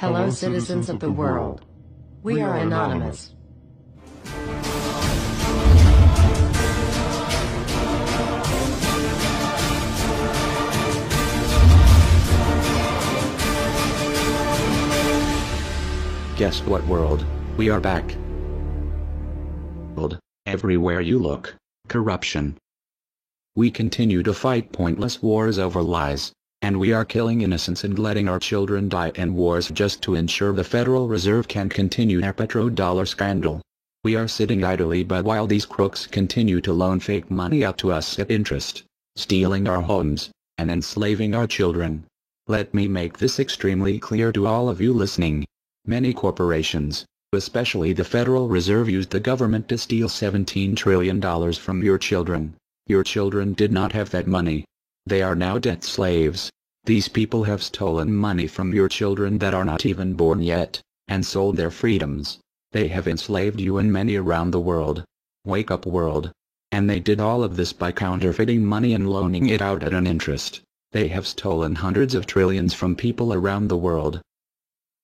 Hello, citizens of the world. We are anonymous. Guess what, world? We are back. Everywhere you look, corruption. We continue to fight pointless wars over lies, and we are killing innocents and letting our children die in wars just to ensure the Federal Reserve can continue their petrodollar scandal. We are sitting idly by while these crooks continue to loan fake money out to us at interest, stealing our homes, and enslaving our children. Let me make this extremely clear to all of you listening. Many corporations, especially the Federal Reserve, used the government to steal $17 trillion from your children. Your children did not have that money. They are now debt slaves. These people have stolen money from your children that are not even born yet, and sold their freedoms. They have enslaved you and many around the world. Wake up, world. And they did all of this by counterfeiting money and loaning it out at an interest. They have stolen hundreds of trillions from people around the world.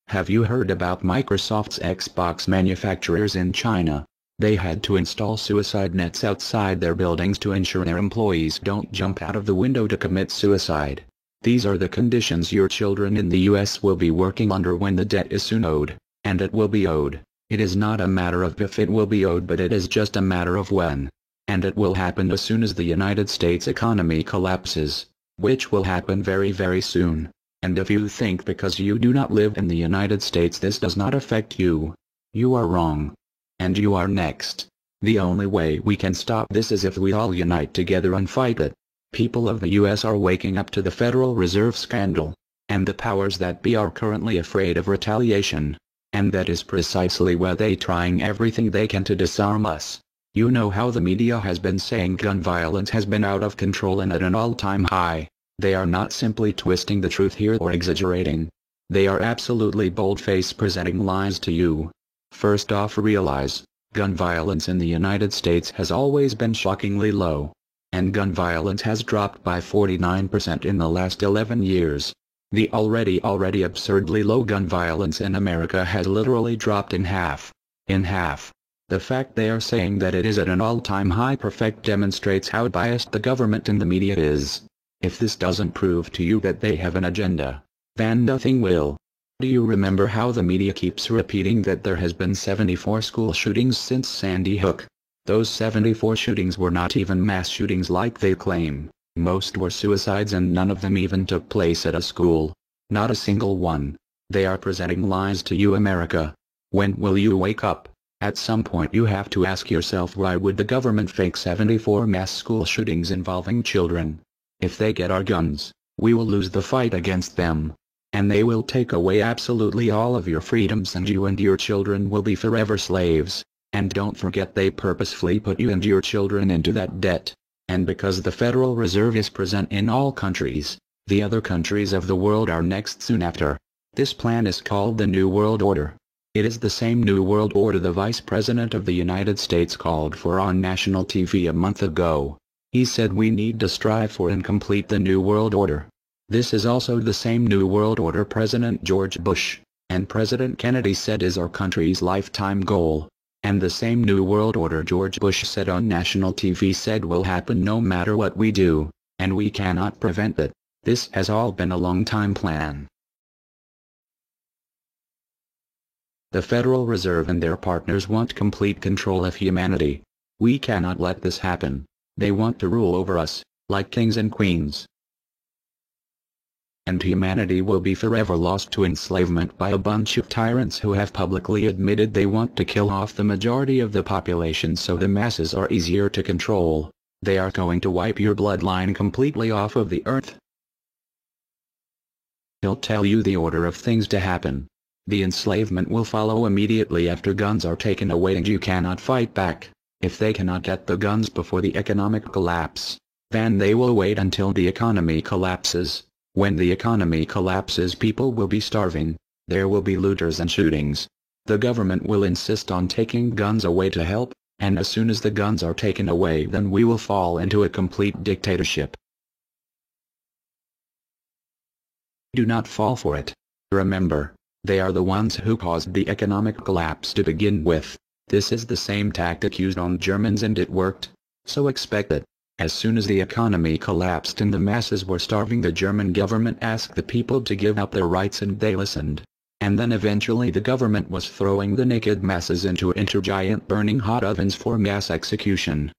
Have you heard about Microsoft's Xbox manufacturers in China? They had to install suicide nets outside their buildings to ensure their employees don't jump out of the window to commit suicide. These are the conditions your children in the US will be working under when the debt is soon owed, and it will be owed. It is not a matter of if it will be owed, but it is just a matter of when. And it will happen as soon as the United States economy collapses, which will happen very, very soon. And if you think because you do not live in the United States this does not affect you, you are wrong. And you are next. The only way we can stop this is if we all unite together and fight it. People of the US are waking up to the Federal Reserve scandal, and the powers that be are currently afraid of retaliation. And that is precisely why they trying everything they can to disarm us. You know how the media has been saying gun violence has been out of control and at an all-time high. They are not simply twisting the truth here or exaggerating. They are absolutely bold-faced presenting lies to you. First off, realize, gun violence in the United States has always been shockingly low. And gun violence has dropped by 49% in the last 11 years. The already absurdly low gun violence in America has literally dropped in half. In half. The fact they are saying that it is at an all-time high perfect demonstrates how biased the government and the media is. If this doesn't prove to you that they have an agenda, then nothing will. Do you remember how the media keeps repeating that there has been 74 school shootings since Sandy Hook? Those 74 shootings were not even mass shootings like they claim. Most were suicides and none of them even took place at a school. Not a single one. They are presenting lies to you, America. When will you wake up? At some point you have to ask yourself, why would the government fake 74 mass school shootings involving children? If they get our guns, we will lose the fight against them. And they will take away absolutely all of your freedoms and you and your children will be forever slaves. And don't forget they purposefully put you and your children into that debt. And because the Federal Reserve is present in all countries, the other countries of the world are next soon after. This plan is called the New World Order. It is the same New World Order the Vice President of the United States called for on national TV a month ago. He said we need to strive for and complete the New World Order. This is also the same New World Order President George Bush and President Kennedy said is our country's lifetime goal. And the same New World Order George Bush said on national TV said will happen no matter what we do, and we cannot prevent it. This has all been a long-time plan. The Federal Reserve and their partners want complete control of humanity. We cannot let this happen. They want to rule over us, like kings and queens. And humanity will be forever lost to enslavement by a bunch of tyrants who have publicly admitted they want to kill off the majority of the population so the masses are easier to control. They are going to wipe your bloodline completely off of the earth. He'll tell you the order of things to happen. The enslavement will follow immediately after guns are taken away and you cannot fight back. If they cannot get the guns before the economic collapse, then they will wait until the economy collapses. When the economy collapses, people will be starving. There will be looters and shootings. The government will insist on taking guns away to help, and as soon as the guns are taken away, then we will fall into a complete dictatorship. Do not fall for it. Remember, They are the ones who caused the economic collapse to begin with. This is the same tactic used on Germans and it worked. So expect it. As soon as the economy collapsed and the masses were starving, the German government asked the people to give up their rights and they listened. And then eventually the government was throwing the naked masses into giant burning hot ovens for mass execution.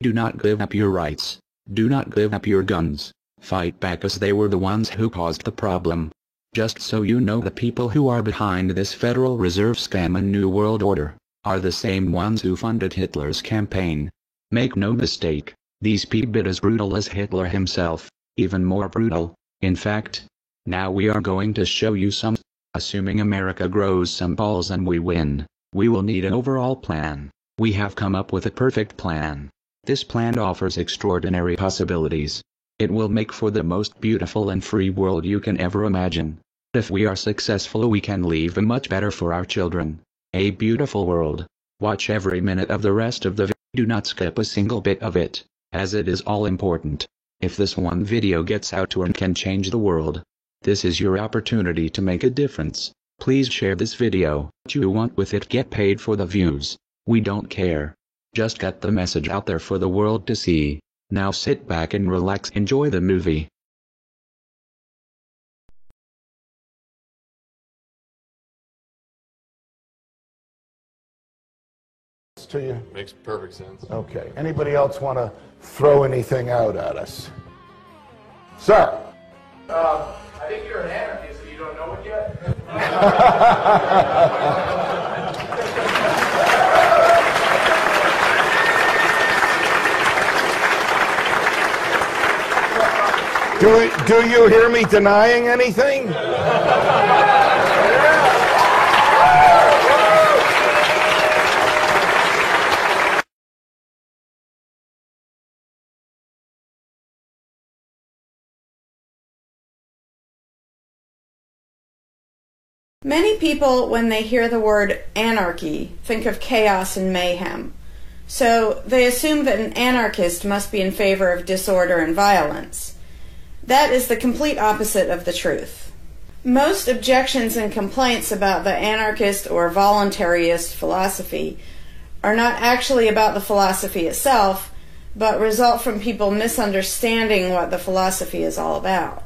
Do not give up your rights. Do not give up your guns. Fight back, as they were the ones who caused the problem. Just so you know, the people who are behind this Federal Reserve scam and New World Order are the same ones who funded Hitler's campaign. Make no mistake, these people are as brutal as Hitler himself, even more brutal. In fact, now we are going to show you some. Assuming America grows some balls and we win, we will need an overall plan. We have come up with a perfect plan. This plan offers extraordinary possibilities. It will make for the most beautiful and free world you can ever imagine. If we are successful, we can leave a much better for our children. A beautiful world. Watch every minute of the rest of the video. Do not skip a single bit of it, as it is all important. If this one video gets out to and can change the world, this is your opportunity to make a difference. Please share this video. What you want with it, get paid for the views. We don't care. Just get the message out there for the world to see. Now sit back and relax, enjoy the movie. To you? Makes perfect sense. Okay. Anybody else want to throw anything out at us? Sir? I think you're an anarchist and you don't know it yet. Do you hear me denying anything? Many people, when they hear the word anarchy, think of chaos and mayhem. So they assume that an anarchist must be in favor of disorder and violence. That is the complete opposite of the truth. Most objections and complaints about the anarchist or voluntarist philosophy are not actually about the philosophy itself, but result from people misunderstanding what the philosophy is all about.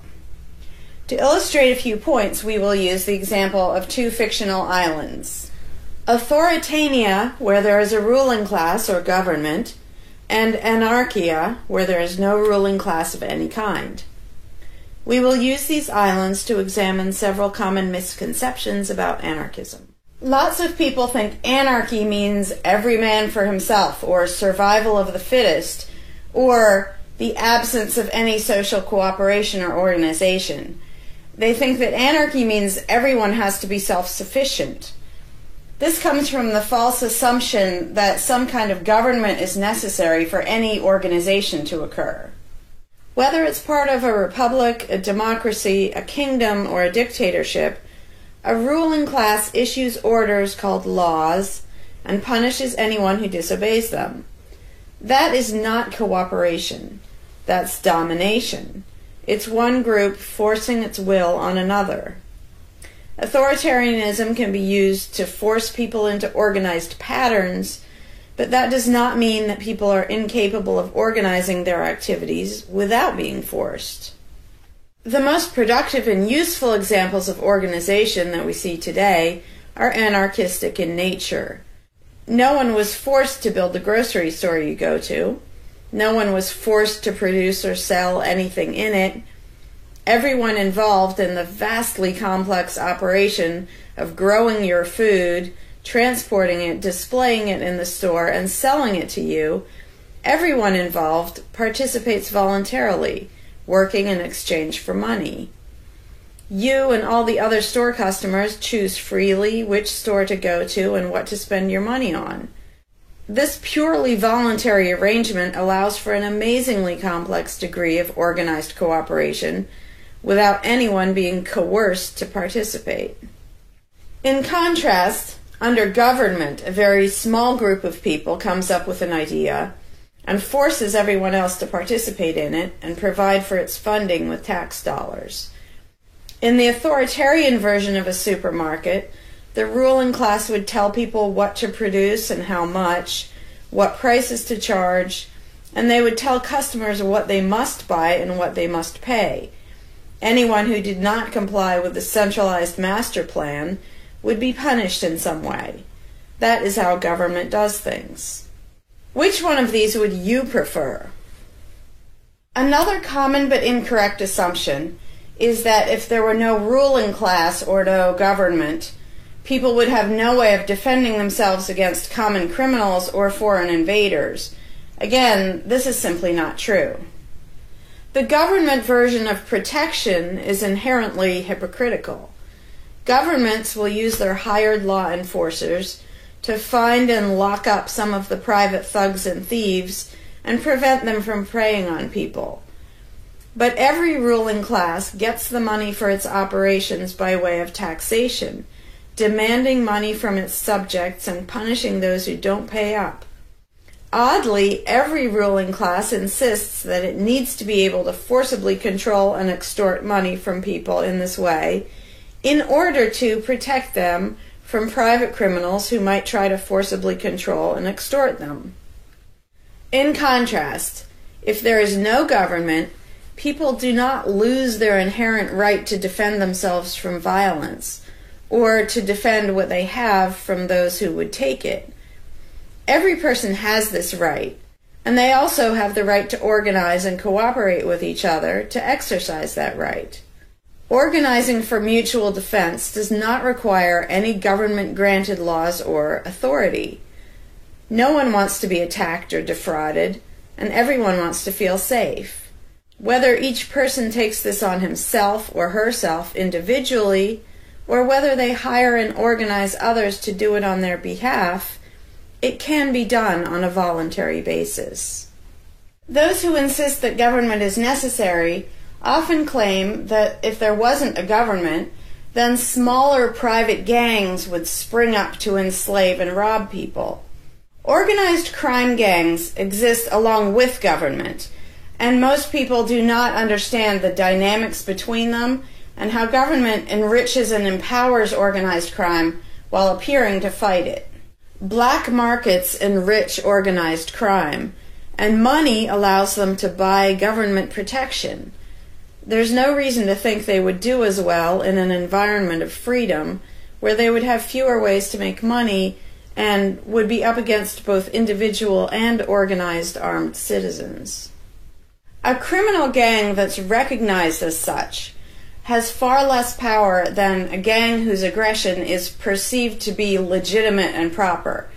To illustrate a few points, we will use the example of two fictional islands. Authoritania, where there is a ruling class or government, and Anarchia, where there is no ruling class of any kind. We will use these islands to examine several common misconceptions about anarchism. Lots of people think anarchy means every man for himself, or survival of the fittest, or the absence of any social cooperation or organization. They think that anarchy means everyone has to be self-sufficient. This comes from the false assumption that some kind of government is necessary for any organization to occur. Whether it's part of a republic, a democracy, a kingdom, or a dictatorship, a ruling class issues orders called laws and punishes anyone who disobeys them. That is not cooperation. That's domination. It's one group forcing its will on another. Authoritarianism can be used to force people into organized patterns, but that does not mean that people are incapable of organizing their activities without being forced. The most productive and useful examples of organization that we see today are anarchistic in nature. No one was forced to build the grocery store you go to. No one was forced to produce or sell anything in it. Everyone involved in the vastly complex operation of growing your food, transporting it, displaying it in the store, and selling it to you, everyone involved participates voluntarily, working in exchange for money. You and all the other store customers choose freely which store to go to and what to spend your money on. This purely voluntary arrangement allows for an amazingly complex degree of organized cooperation without anyone being coerced to participate. In contrast, under government, a very small group of people comes up with an idea and forces everyone else to participate in it and provide for its funding with tax dollars. In the authoritarian version of a supermarket, the ruling class would tell people what to produce and how much, what prices to charge, and they would tell customers what they must buy and what they must pay. Anyone who did not comply with the centralized master plan would be punished in some way. That is how government does things. Which one of these would you prefer? Another common but incorrect assumption is that if there were no ruling class or no government, people would have no way of defending themselves against common criminals or foreign invaders. Again, this is simply not true. The government version of protection is inherently hypocritical. Governments will use their hired law enforcers to find and lock up some of the private thugs and thieves and prevent them from preying on people. But every ruling class gets the money for its operations by way of taxation, demanding money from its subjects and punishing those who don't pay up. Oddly, every ruling class insists that it needs to be able to forcibly control and extort money from people in this way in order to protect them from private criminals who might try to forcibly control and extort them. In contrast, if there is no government, people do not lose their inherent right to defend themselves from violence, or to defend what they have from those who would take it. Every person has this right, and they also have the right to organize and cooperate with each other to exercise that right. Organizing for mutual defense does not require any government-granted laws or authority. No one wants to be attacked or defrauded, and everyone wants to feel safe. Whether each person takes this on himself or herself individually, or whether they hire and organize others to do it on their behalf, it can be done on a voluntary basis. Those who insist that government is necessary often claim that if there wasn't a government, then smaller private gangs would spring up to enslave and rob people. Organized crime gangs exist along with government, and most people do not understand the dynamics between them and how government enriches and empowers organized crime while appearing to fight it. Black markets enrich organized crime, and money allows them to buy government protection. There's no reason to think they would do as well in an environment of freedom, where they would have fewer ways to make money and would be up against both individual and organized armed citizens. A criminal gang that's recognized as such has far less power than a gang whose aggression is perceived to be legitimate and proper.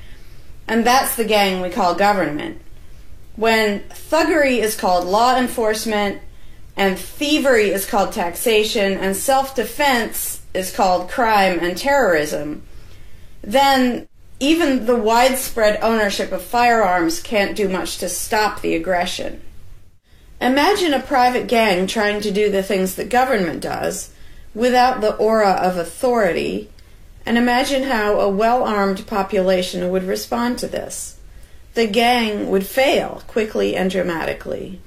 And that's the gang we call government. When thuggery is called law enforcement, and thievery is called taxation, and self-defense is called crime and terrorism, then even the widespread ownership of firearms can't do much to stop the aggression. Imagine a private gang trying to do the things that government does without the aura of authority, and imagine how a well-armed population would respond to this. The gang would fail quickly and dramatically.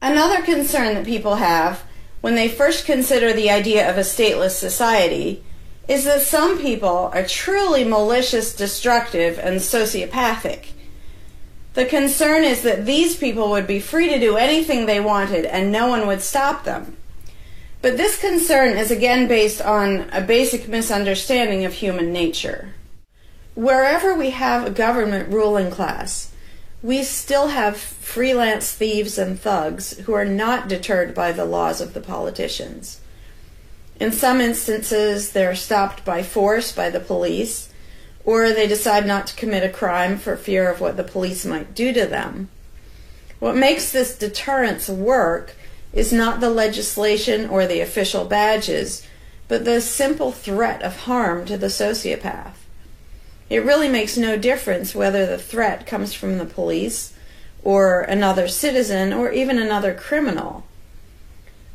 Another concern that people have when they first consider the idea of a stateless society is that some people are truly malicious, destructive, and sociopathic. The concern is that these people would be free to do anything they wanted and no one would stop them. But this concern is again based on a basic misunderstanding of human nature. Wherever we have a government ruling class, we still have freelance thieves and thugs who are not deterred by the laws of the politicians. In some instances, they're stopped by force by the police, or they decide not to commit a crime for fear of what the police might do to them. What makes this deterrence work is not the legislation or the official badges, but the simple threat of harm to the sociopath. It really makes no difference whether the threat comes from the police, or another citizen, or even another criminal.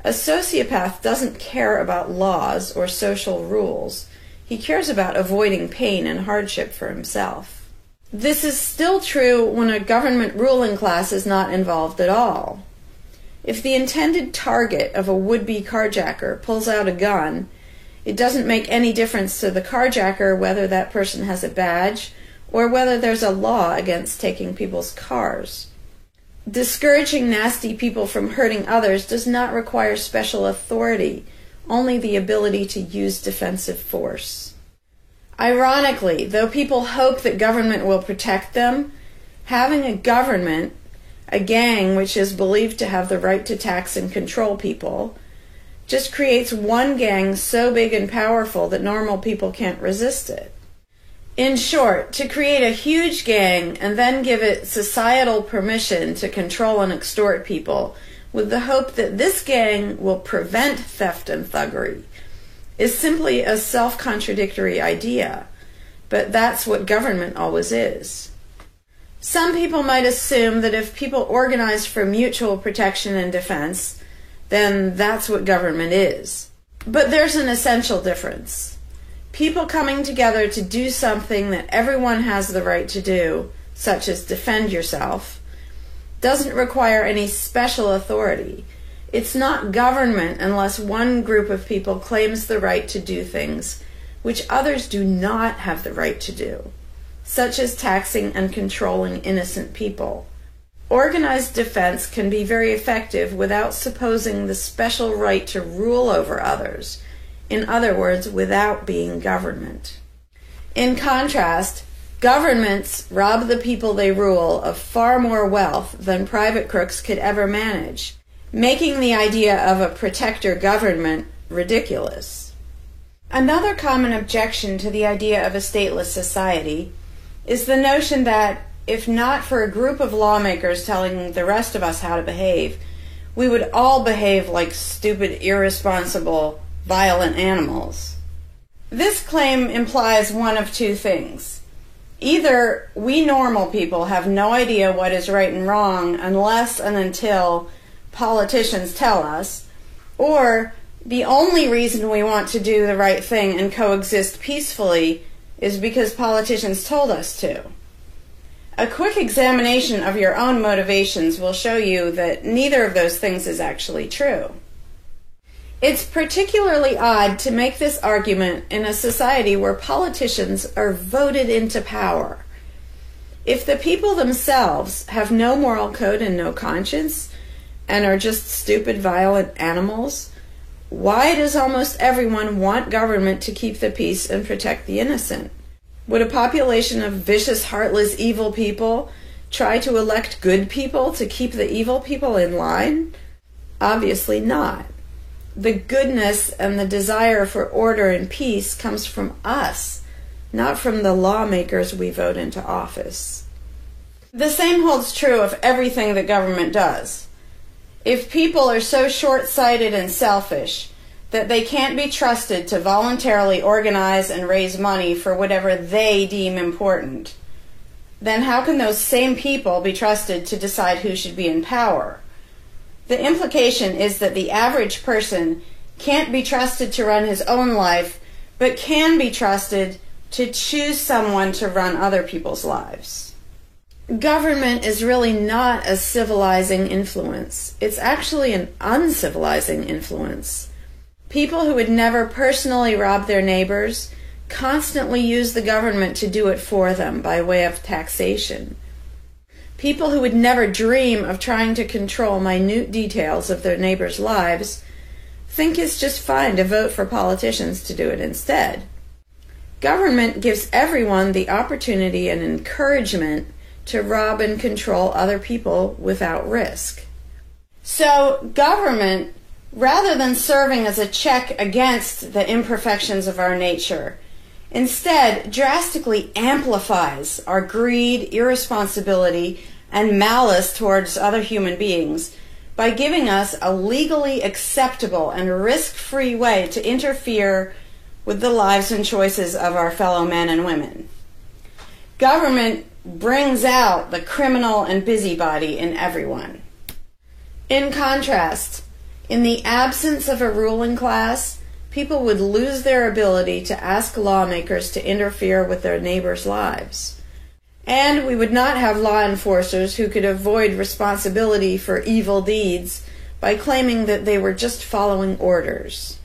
A sociopath doesn't care about laws or social rules. He cares about avoiding pain and hardship for himself. This is still true when a government ruling class is not involved at all. If the intended target of a would-be carjacker pulls out a gun, it doesn't make any difference to the carjacker whether that person has a badge or whether there's a law against taking people's cars. Discouraging nasty people from hurting others does not require special authority, only the ability to use defensive force. Ironically, though people hope that government will protect them, having a government, a gang which is believed to have the right to tax and control people, just creates one gang so big and powerful that normal people can't resist it. In short, to create a huge gang and then give it societal permission to control and extort people with the hope that this gang will prevent theft and thuggery is simply a self-contradictory idea, but that's what government always is. Some people might assume that if people organize for mutual protection and defense, then that's what government is. But there's an essential difference. People coming together to do something that everyone has the right to do, such as defend yourself, doesn't require any special authority. It's not government unless one group of people claims the right to do things which others do not have the right to do, such as taxing and controlling innocent people. Organized defense can be very effective without supposing the special right to rule over others, in other words, without being government. In contrast, governments rob the people they rule of far more wealth than private crooks could ever manage, making the idea of a protector government ridiculous. Another common objection to the idea of a stateless society is the notion that, if not for a group of lawmakers telling the rest of us how to behave, we would all behave like stupid, irresponsible, violent animals. This claim implies one of two things. Either we normal people have no idea what is right and wrong unless and until politicians tell us, or the only reason we want to do the right thing and coexist peacefully is because politicians told us to. A quick examination of your own motivations will show you that neither of those things is actually true. It's particularly odd to make this argument in a society where politicians are voted into power. If the people themselves have no moral code and no conscience, and are just stupid, violent animals, why does almost everyone want government to keep the peace and protect the innocent? Would a population of vicious, heartless, evil people try to elect good people to keep the evil people in line? Obviously not. The goodness and the desire for order and peace comes from us, not from the lawmakers we vote into office. The same holds true of everything that government does. If people are so short-sighted and selfish that they can't be trusted to voluntarily organize and raise money for whatever they deem important, then how can those same people be trusted to decide who should be in power? The implication is that the average person can't be trusted to run his own life, but can be trusted to choose someone to run other people's lives. Government is really not a civilizing influence. It's actually an uncivilizing influence. People who would never personally rob their neighbors constantly use the government to do it for them by way of taxation. People who would never dream of trying to control minute details of their neighbors' lives think it's just fine to vote for politicians to do it instead. Government gives everyone the opportunity and encouragement to rob and control other people without risk. So government, rather than serving as a check against the imperfections of our nature, instead drastically amplifies our greed, irresponsibility, and malice towards other human beings by giving us a legally acceptable and risk-free way to interfere with the lives and choices of our fellow men and women. Government brings out the criminal and busybody in everyone. In contrast, in the absence of a ruling class, people would lose their ability to ask lawmakers to interfere with their neighbors' lives. And we would not have law enforcers who could avoid responsibility for evil deeds by claiming that they were just following orders.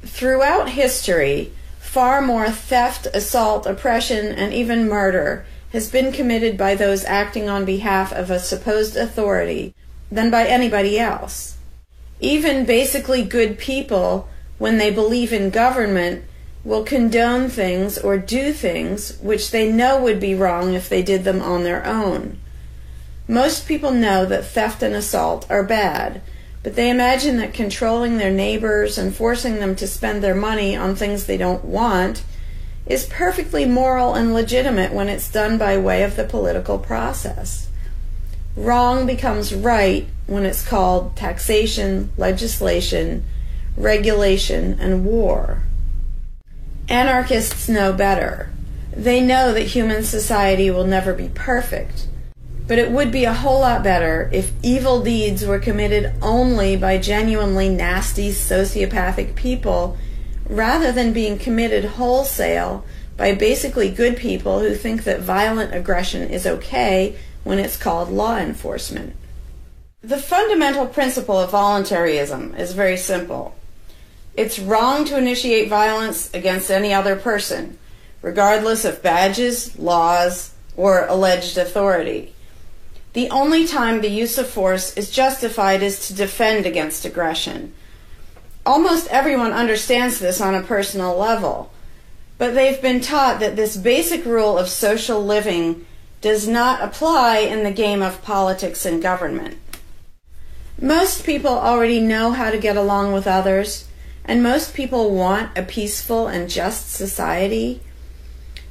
Throughout history, far more theft, assault, oppression, and even murder has been committed by those acting on behalf of a supposed authority than by anybody else. Even basically good people, when they believe in government, will condone things or do things which they know would be wrong if they did them on their own. Most people know that theft and assault are bad, but they imagine that controlling their neighbors and forcing them to spend their money on things they don't want is perfectly moral and legitimate when it's done by way of the political process. Wrong becomes right when it's called taxation, legislation, regulation, and war. Anarchists know better. They know that human society will never be perfect, but it would be a whole lot better if evil deeds were committed only by genuinely nasty sociopathic people rather than being committed wholesale by basically good people who think that violent aggression is okay when it's called law enforcement. The fundamental principle of voluntarism is very simple. It's wrong to initiate violence against any other person, regardless of badges, laws, or alleged authority. The only time the use of force is justified is to defend against aggression. Almost everyone understands this on a personal level, but they've been taught that this basic rule of social living does not apply in the game of politics and government. Most people already know how to get along with others, and most people want a peaceful and just society.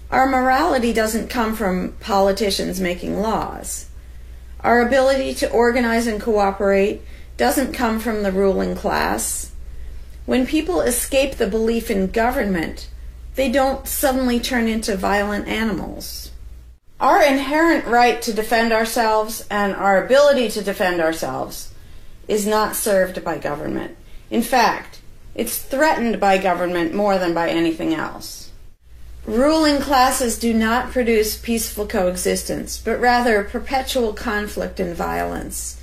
Our morality doesn't come from politicians making laws. Our ability to organize and cooperate doesn't come from the ruling class. When people escape the belief in government, they don't suddenly turn into violent animals. Our inherent right to defend ourselves and our ability to defend ourselves is not served by government. In fact, it's threatened by government more than by anything else. Ruling classes do not produce peaceful coexistence, but rather perpetual conflict and violence.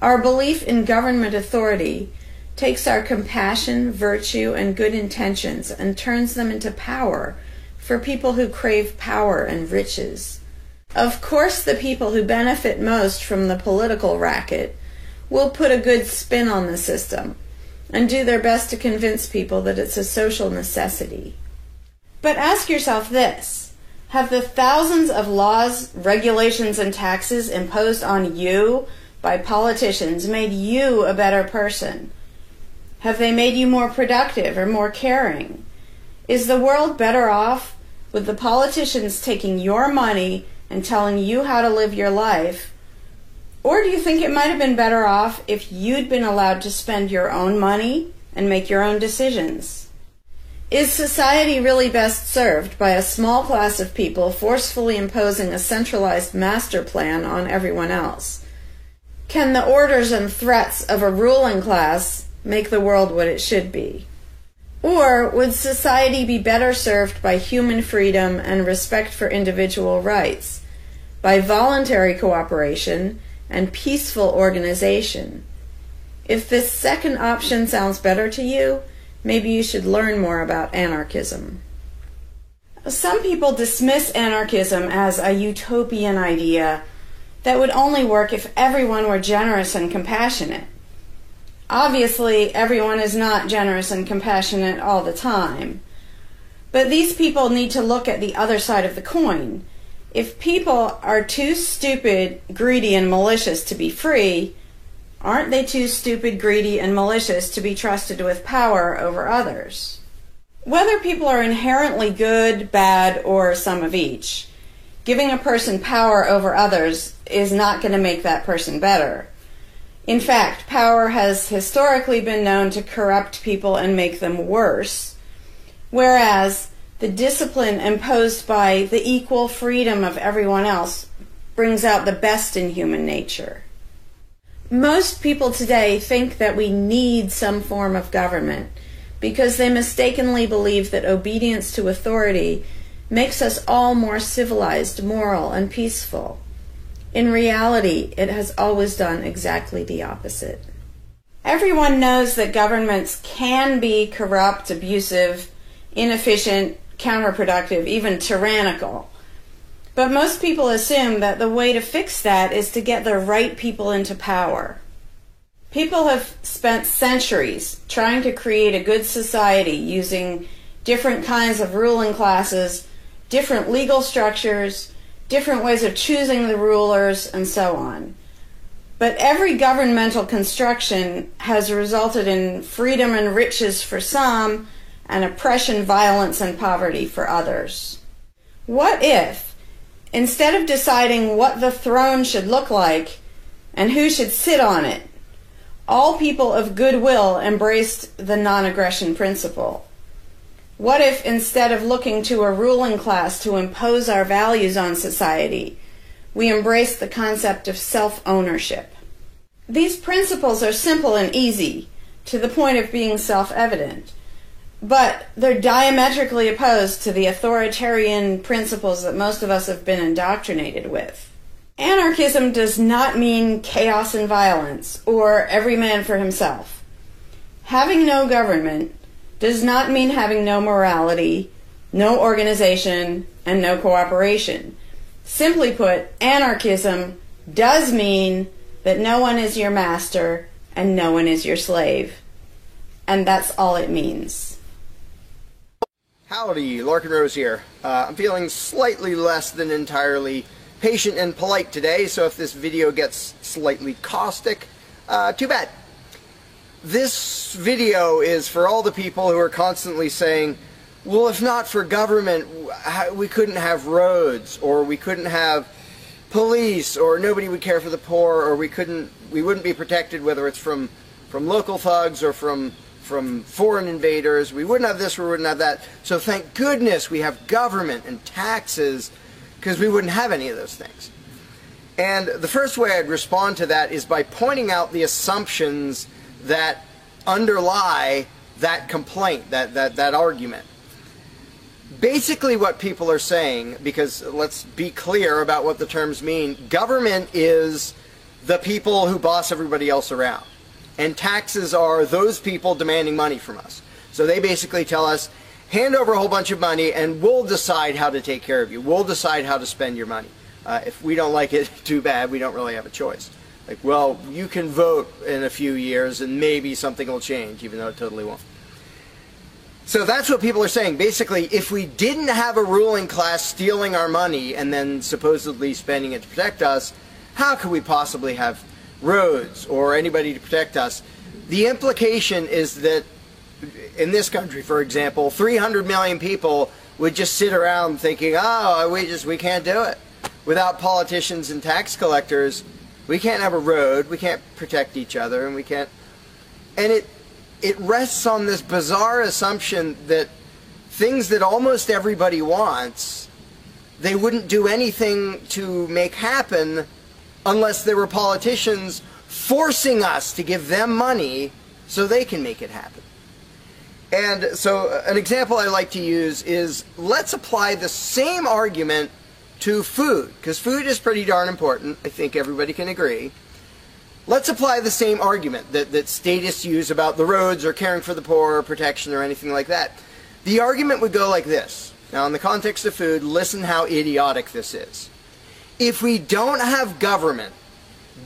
Our belief in government authority takes our compassion, virtue, and good intentions and turns them into power for people who crave power and riches. Of course, the people who benefit most from the political racket will put a good spin on the system and do their best to convince people that it's a social necessity. But ask yourself this: have the thousands of laws, regulations, and taxes imposed on you by politicians made you a better person? Have they made you more productive or more caring? Is the world better off with the politicians taking your money and telling you how to live your life? Or do you think it might have been better off if you'd been allowed to spend your own money and make your own decisions? Is society really best served by a small class of people forcefully imposing a centralized master plan on everyone else? Can the orders and threats of a ruling class make the world what it should be? Or would society be better served by human freedom and respect for individual rights, by voluntary cooperation and peaceful organization? If this second option sounds better to you, maybe you should learn more about anarchism. Some people dismiss anarchism as a utopian idea that would only work if everyone were generous and compassionate. Obviously, everyone is not generous and compassionate all the time. But these people need to look at the other side of the coin. If people are too stupid, greedy, and malicious to be free, aren't they too stupid, greedy, and malicious to be trusted with power over others? Whether people are inherently good, bad, or some of each, giving a person power over others is not going to make that person better. In fact, power has historically been known to corrupt people and make them worse, whereas the discipline imposed by the equal freedom of everyone else brings out the best in human nature. Most people today think that we need some form of government because they mistakenly believe that obedience to authority makes us all more civilized, moral, and peaceful. In reality, it has always done exactly the opposite. Everyone knows that governments can be corrupt, abusive, inefficient, counterproductive, even tyrannical. But most people assume that the way to fix that is to get the right people into power. People have spent centuries trying to create a good society using different kinds of ruling classes, different legal structures, different ways of choosing the rulers, and so on. But every governmental construction has resulted in freedom and riches for some, and oppression, violence, and poverty for others. What if, instead of deciding what the throne should look like and who should sit on it, all people of goodwill embraced the non-aggression principle? What if, instead of looking to a ruling class to impose our values on society, we embrace the concept of self-ownership? These principles are simple and easy, to the point of being self-evident, but they're diametrically opposed to the authoritarian principles that most of us have been indoctrinated with. Anarchism does not mean chaos and violence, or every man for himself. Having no government does not mean having no morality, no organization, and no cooperation. Simply put, anarchism does mean that no one is your master and no one is your slave. And that's all it means. Howdy, Larkin Rose here. I'm feeling slightly less than entirely patient and polite today, so if this video gets slightly caustic, too bad. This video is for all the people who are constantly saying, well, if not for government, we couldn't have roads, or we couldn't have police, or nobody would care for the poor, or we wouldn't be protected, whether it's from local thugs or from foreign invaders. We wouldn't have this, we wouldn't have that. So thank goodness we have government and taxes, because we wouldn't have any of those things. And the first way I'd respond to that is by pointing out the assumptions that underlie that complaint, that argument. Basically what people are saying, because let's be clear about what the terms mean, government is the people who boss everybody else around. And taxes are those people demanding money from us. So they basically tell us, hand over a whole bunch of money and we'll decide how to take care of you. We'll decide how to spend your money. If we don't like it, too bad, we don't really have a choice. Like, well, you can vote in a few years and maybe something will change, even though it totally won't. So that's what people are saying. Basically, if we didn't have a ruling class stealing our money and then supposedly spending it to protect us, how could we possibly have roads or anybody to protect us? The implication is that in this country, for example, 300 million people would just sit around thinking, oh, we can't do it. Without politicians and tax collectors, we can't have a road, we can't protect each other, and we can't... And it rests on this bizarre assumption that things that almost everybody wants, they wouldn't do anything to make happen unless there were politicians forcing us to give them money so they can make it happen. And so an example I like to use is, let's apply the same argument to food, because food is pretty darn important. I think everybody can agree. Let's apply the same argument that statists use about the roads or caring for the poor or protection or anything like that. The argument would go like this. Now, in the context of food, listen how idiotic this is. If we don't have government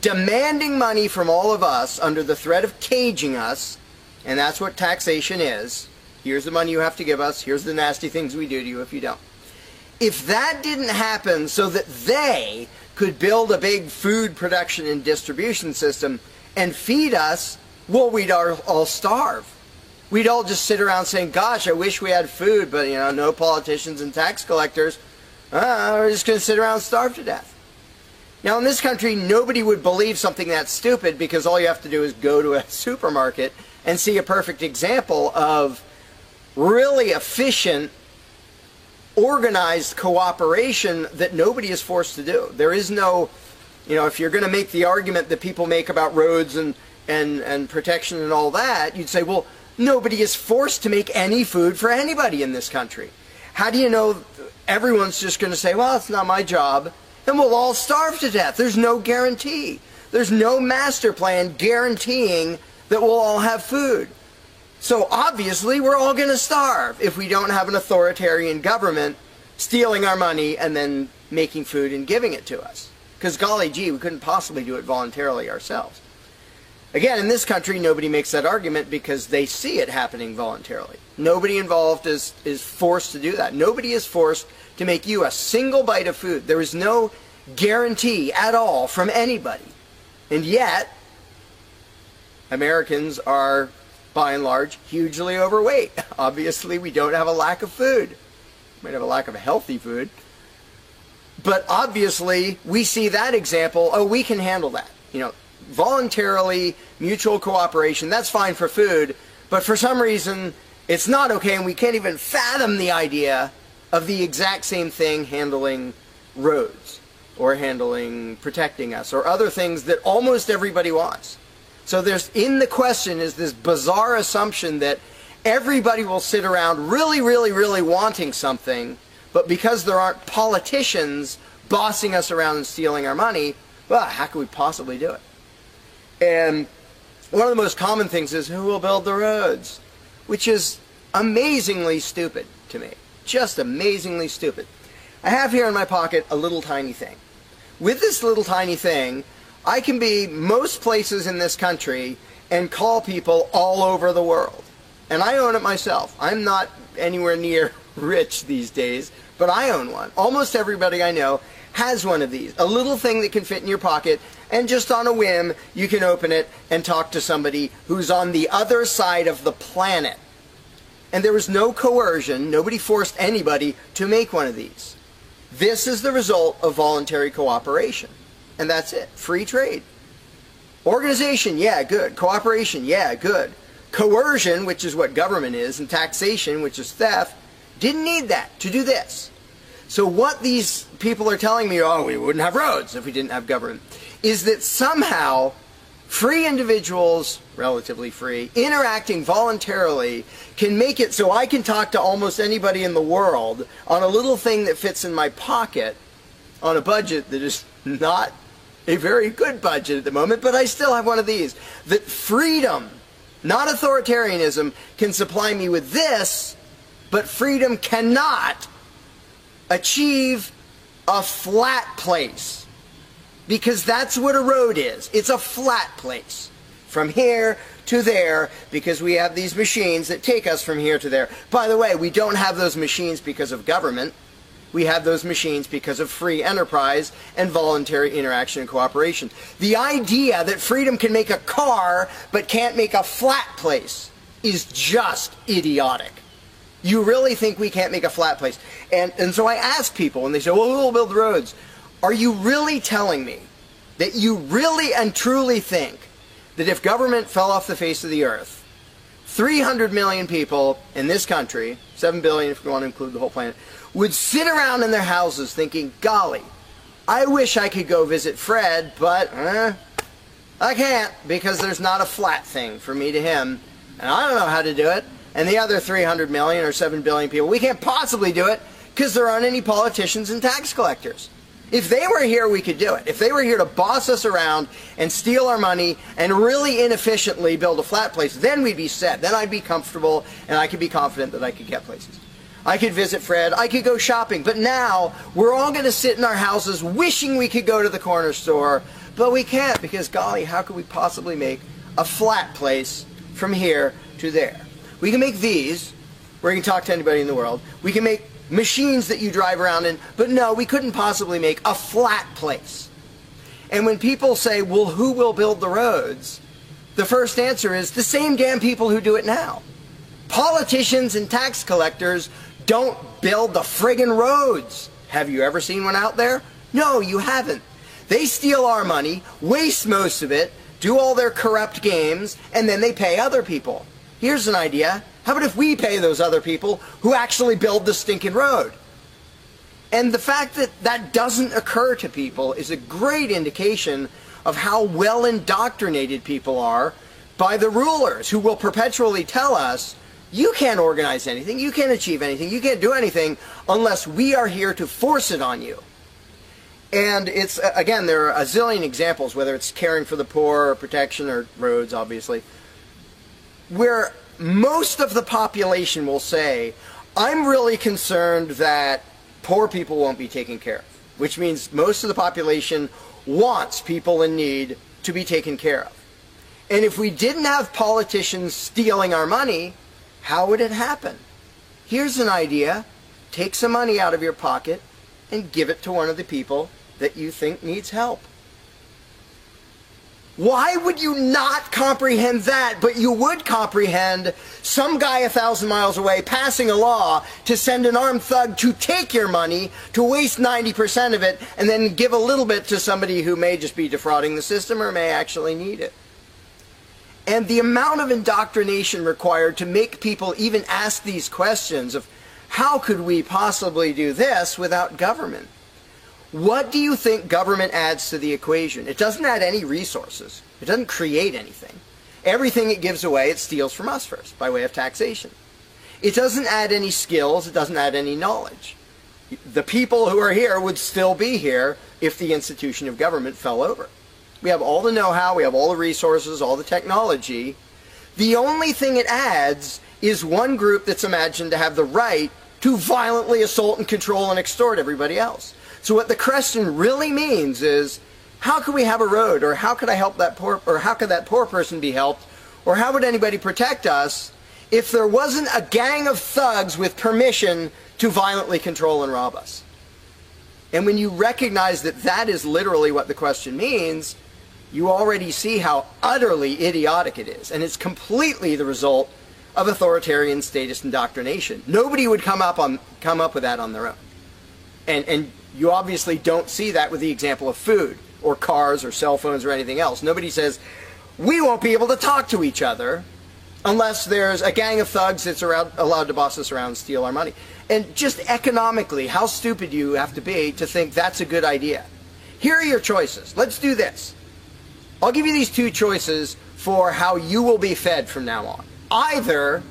demanding money from all of us under the threat of caging us, and that's what taxation is, here's the money you have to give us, here's the nasty things we do to you if you don't. If that didn't happen so that they could build a big food production and distribution system and feed us, well, we'd all starve. We'd all just sit around saying, gosh, I wish we had food, but, you know, no politicians and tax collectors. We're just going to sit around and starve to death. Now, in this country, nobody would believe something that stupid, because all you have to do is go to a supermarket and see a perfect example of really efficient, organized cooperation that nobody is forced to do. There is no, you know, if you're going to make the argument that people make about roads and protection and all that, you'd say, well, nobody is forced to make any food for anybody in this country. How do you know everyone's just going to say, well, it's not my job, and we'll all starve to death? There's no guarantee. There's no master plan guaranteeing that we'll all have food. So obviously we're all going to starve if we don't have an authoritarian government stealing our money and then making food and giving it to us. Because golly gee, we couldn't possibly do it voluntarily ourselves. Again, in this country, nobody makes that argument because they see it happening voluntarily. Nobody involved is forced to do that. Nobody is forced to make you a single bite of food. There is no guarantee at all from anybody. And yet, Americans are, by and large, hugely overweight. Obviously, we don't have a lack of food. We might have a lack of healthy food. But obviously, we see that example, oh, we can handle that. You know, voluntarily, mutual cooperation, that's fine for food, but for some reason, it's not okay, and we can't even fathom the idea of the exact same thing handling roads, or handling protecting us, or other things that almost everybody wants. So there's, in the question is this bizarre assumption that everybody will sit around really, really, really wanting something, but because there aren't politicians bossing us around and stealing our money, well, how could we possibly do it? And one of the most common things is, who will build the roads? Which is amazingly stupid to me. Just amazingly stupid. I have here in my pocket a little tiny thing. With this little tiny thing, I can be most places in this country and call people all over the world. And I own it myself. I'm not anywhere near rich these days, but I own one. Almost everybody I know has one of these. A little thing that can fit in your pocket, and just on a whim, you can open it and talk to somebody who's on the other side of the planet. And there was no coercion, nobody forced anybody to make one of these. This is the result of voluntary cooperation. And that's it. Free trade. Organization, yeah, good. Cooperation, yeah, good. Coercion, which is what government is, and taxation, which is theft, didn't need that to do this. So what these people are telling me, oh, we wouldn't have roads if we didn't have government, is that somehow free individuals, relatively free, interacting voluntarily can make it so I can talk to almost anybody in the world on a little thing that fits in my pocket on a budget that is not a very good budget at the moment, but I still have one of these. That freedom, not authoritarianism, can supply me with this, but freedom cannot achieve a flat place. Because that's what a road is. It's a flat place. From here to there, because we have these machines that take us from here to there. By the way, we don't have those machines because of government. We have those machines because of free enterprise and voluntary interaction and cooperation. The idea that freedom can make a car but can't make a flat place is just idiotic. You really think we can't make a flat place? And so I ask people, and they say, well, who will build the roads? Are you really telling me that you really and truly think that if government fell off the face of the earth, 300 million people in this country, 7 billion if you want to include the whole planet, would sit around in their houses thinking, golly, I wish I could go visit Fred, but I can't because there's not a flat thing from me to him, and I don't know how to do it. And the other 300 million or 7 billion people, we can't possibly do it because there aren't any politicians and tax collectors. If they were here, we could do it. If they were here to boss us around and steal our money and really inefficiently build a flat place, then we'd be set. Then I'd be comfortable and I could be confident that I could get places. I could visit Fred, I could go shopping, but now we're all going to sit in our houses wishing we could go to the corner store, but we can't because, golly, how could we possibly make a flat place from here to there? We can make these, where you can talk to anybody in the world. We can make machines that you drive around in, but no, we couldn't possibly make a flat place. And when people say, well, who will build the roads? The first answer is the same damn people who do it now. Politicians and tax collectors don't build the friggin' roads. Have you ever seen one out there? No, you haven't. They steal our money, waste most of it, do all their corrupt games, and then they pay other people. Here's an idea. How about if we pay those other people who actually build the stinking road? And the fact that that doesn't occur to people is a great indication of how well indoctrinated people are by the rulers who will perpetually tell us, you can't organize anything, you can't achieve anything, you can't do anything unless we are here to force it on you. And it's, again, there are a zillion examples, whether it's caring for the poor or protection or roads, obviously. where most of the population will say, I'm really concerned that poor people won't be taken care of, which means most of the population wants people in need to be taken care of. And if we didn't have politicians stealing our money, how would it happen? Here's an idea. Take some money out of your pocket and give it to one of the people that you think needs help. Why would you not comprehend that, but you would comprehend some guy 1,000 miles away passing a law to send an armed thug to take your money, to waste 90% of it, and then give a little bit to somebody who may just be defrauding the system or may actually need it? And the amount of indoctrination required to make people even ask these questions of how could we possibly do this without government? What do you think government adds to the equation? It doesn't add any resources. It doesn't create anything. Everything it gives away, it steals from us first, by way of taxation. It doesn't add any skills. It doesn't add any knowledge. The people who are here would still be here if the institution of government fell over. We have all the know-how, we have all the resources, all the technology. The only thing it adds is one group that's imagined to have the right to violently assault and control and extort everybody else. So what the question really means is, how can we have a road, or how could I help that poor, or how could that poor person be helped, or how would anybody protect us if there wasn't a gang of thugs with permission to violently control and rob us? And when you recognize that that is literally what the question means, you already see how utterly idiotic it is. And it's completely the result of authoritarian statist indoctrination. Nobody would come up with that on their own. And you obviously don't see that with the example of food or cars or cell phones or anything else. Nobody says, we won't be able to talk to each other unless there's a gang of thugs that's allowed to boss us around and steal our money. And just economically, how stupid you have to be to think that's a good idea. Here are your choices. Let's do this. I'll give you these two choices for how you will be fed from now on. Either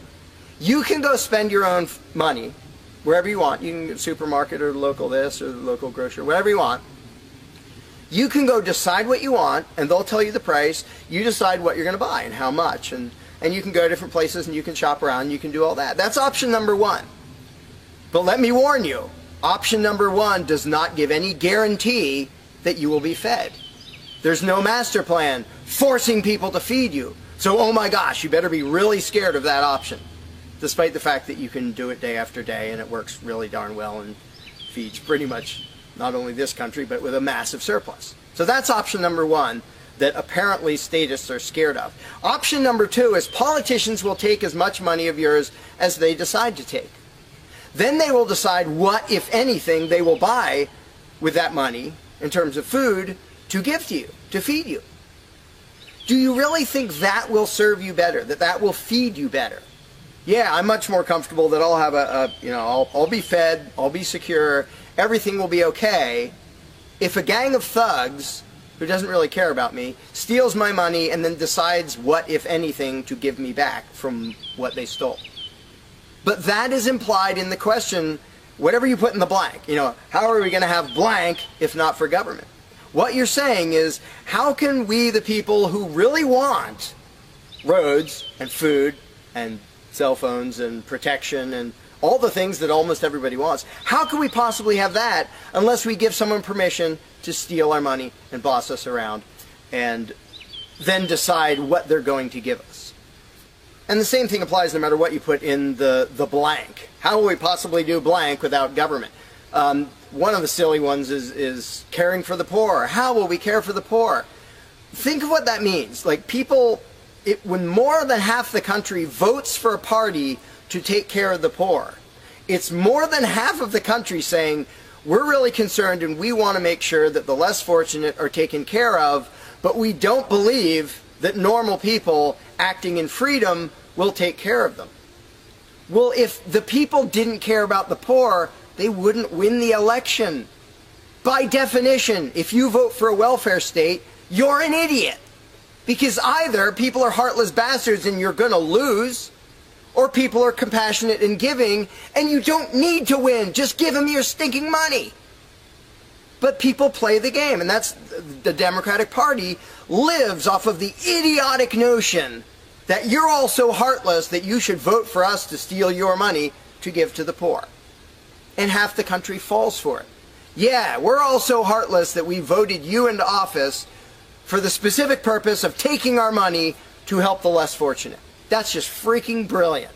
you can go spend your own money wherever you want. You can go to the supermarket or the local this or the local grocery, whatever you want. You can go decide what you want, and they'll tell you the price. You decide what you're going to buy and how much. And you can go to different places and you can shop around and you can do all that. That's option number one. But let me warn you, option number one does not give any guarantee that you will be fed. There's no master plan forcing people to feed you. So, oh my gosh, you better be really scared of that option, despite the fact that you can do it day after day and it works really darn well and feeds pretty much not only this country, but with a massive surplus. So that's option number one that apparently statists are scared of. Option number two is politicians will take as much money of yours as they decide to take. Then they will decide what, if anything, they will buy with that money in terms of food to give to you, to feed you. Do you really think that will serve you better, that that will feed you better? Yeah, I'm much more comfortable that I'll have I'll be fed, I'll be secure, everything will be okay. If a gang of thugs who doesn't really care about me steals my money and then decides what, if anything, to give me back from what they stole. But that is implied in the question, whatever you put in the blank. How are we going to have blank if not for government? What you're saying is, how can we, the people who really want roads and food and cell phones and protection and all the things that almost everybody wants, how can we possibly have that unless we give someone permission to steal our money and boss us around and then decide what they're going to give us? And the same thing applies no matter what you put in the blank. How will we possibly do blank without government? One of the silly ones is caring for the poor. How will we care for the poor? Think of what that means. Like when more than half the country votes for a party to take care of the poor, it's more than half of the country saying, we're really concerned and we want to make sure that the less fortunate are taken care of, but we don't believe that normal people acting in freedom will take care of them. Well, if the people didn't care about the poor, they wouldn't win the election. By definition, if you vote for a welfare state, you're an idiot. Because either people are heartless bastards and you're going to lose, or people are compassionate and giving and you don't need to win. Just give them your stinking money. But people play the game, and that's the Democratic Party lives off of the idiotic notion that you're all so heartless that you should vote for us to steal your money to give to the poor. And half the country falls for it. Yeah, we're all so heartless that we voted you into office for the specific purpose of taking our money to help the less fortunate. That's just freaking brilliant.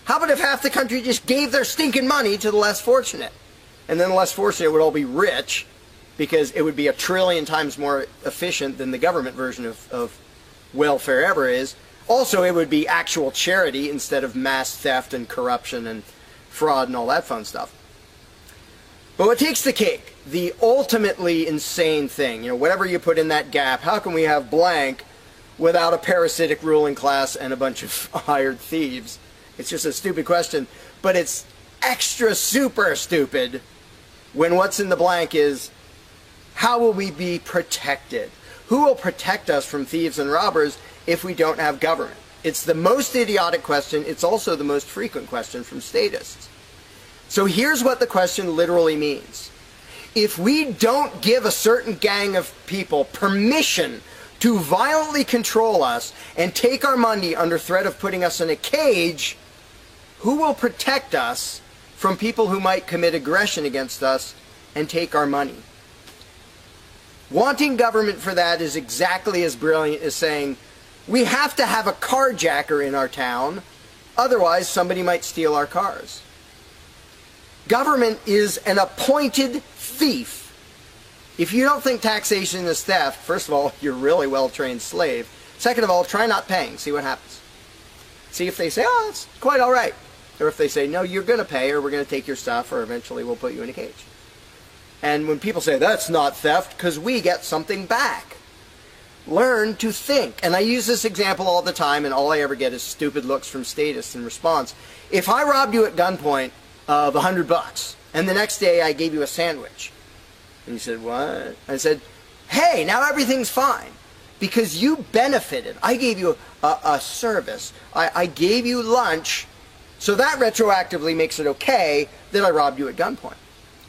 How about if half the country just gave their stinking money to the less fortunate? And then the less fortunate would all be rich, because it would be 1 trillion times more efficient than the government version of welfare ever is. Also, it would be actual charity instead of mass theft and corruption and fraud and all that fun stuff. But what takes the cake, the ultimately insane thing, whatever you put in that gap, how can we have blank without a parasitic ruling class and a bunch of hired thieves? It's just a stupid question, but it's extra super stupid when what's in the blank is, how will we be protected? Who will protect us from thieves and robbers if we don't have government? It's the most idiotic question. It's also the most frequent question from statists. So here's what the question literally means. If we don't give a certain gang of people permission to violently control us and take our money under threat of putting us in a cage, who will protect us from people who might commit aggression against us and take our money? Wanting government for that is exactly as brilliant as saying, we have to have a carjacker in our town, otherwise somebody might steal our cars. Government is an appointed thief. If you don't think taxation is theft, first of all, you're a really well-trained slave. Second of all, try not paying. See what happens. See if they say, oh, it's quite all right. Or if they say, no, you're going to pay, or we're going to take your stuff, or eventually we'll put you in a cage. And when people say, that's not theft, because we get something back. Learn to think. And I use this example all the time, and all I ever get is stupid looks from statists in response. If I robbed you at gunpoint of $100, and the next day I gave you a sandwich, and you said, what? I said, hey, now everything's fine, because you benefited. I gave you a service. I gave you lunch, so that retroactively makes it okay that I robbed you at gunpoint.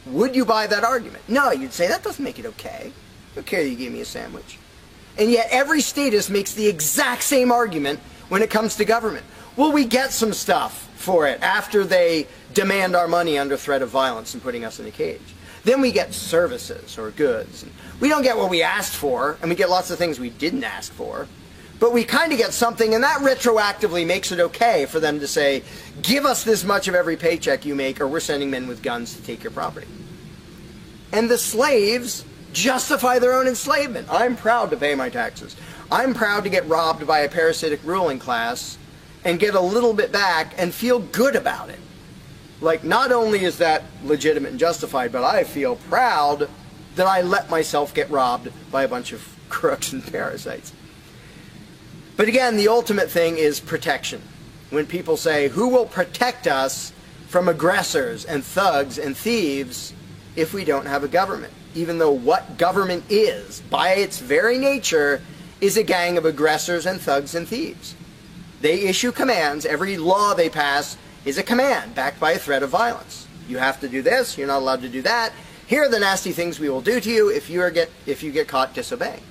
Would you buy that argument? No, you'd say, that doesn't make it okay. Okay, you gave me a sandwich. And yet every statist makes the exact same argument when it comes to government. Well, we get some stuff for it after they demand our money under threat of violence and putting us in a cage. Then we get services or goods. We don't get what we asked for, and we get lots of things we didn't ask for. But we kind of get something, and that retroactively makes it okay for them to say, give us this much of every paycheck you make, or we're sending men with guns to take your property. And the slaves justify their own enslavement. I'm proud to pay my taxes. I'm proud to get robbed by a parasitic ruling class and get a little bit back and feel good about it. Like, not only is that legitimate and justified, but I feel proud that I let myself get robbed by a bunch of crooks and parasites. But again, the ultimate thing is protection. When people say, who will protect us from aggressors and thugs and thieves if we don't have a government? Even though what government is, by its very nature, is a gang of aggressors and thugs and thieves. They issue commands. Every law they pass is a command backed by a threat of violence. You have to do this. You're not allowed to do that. Here are the nasty things we will do to you if you get caught disobeying.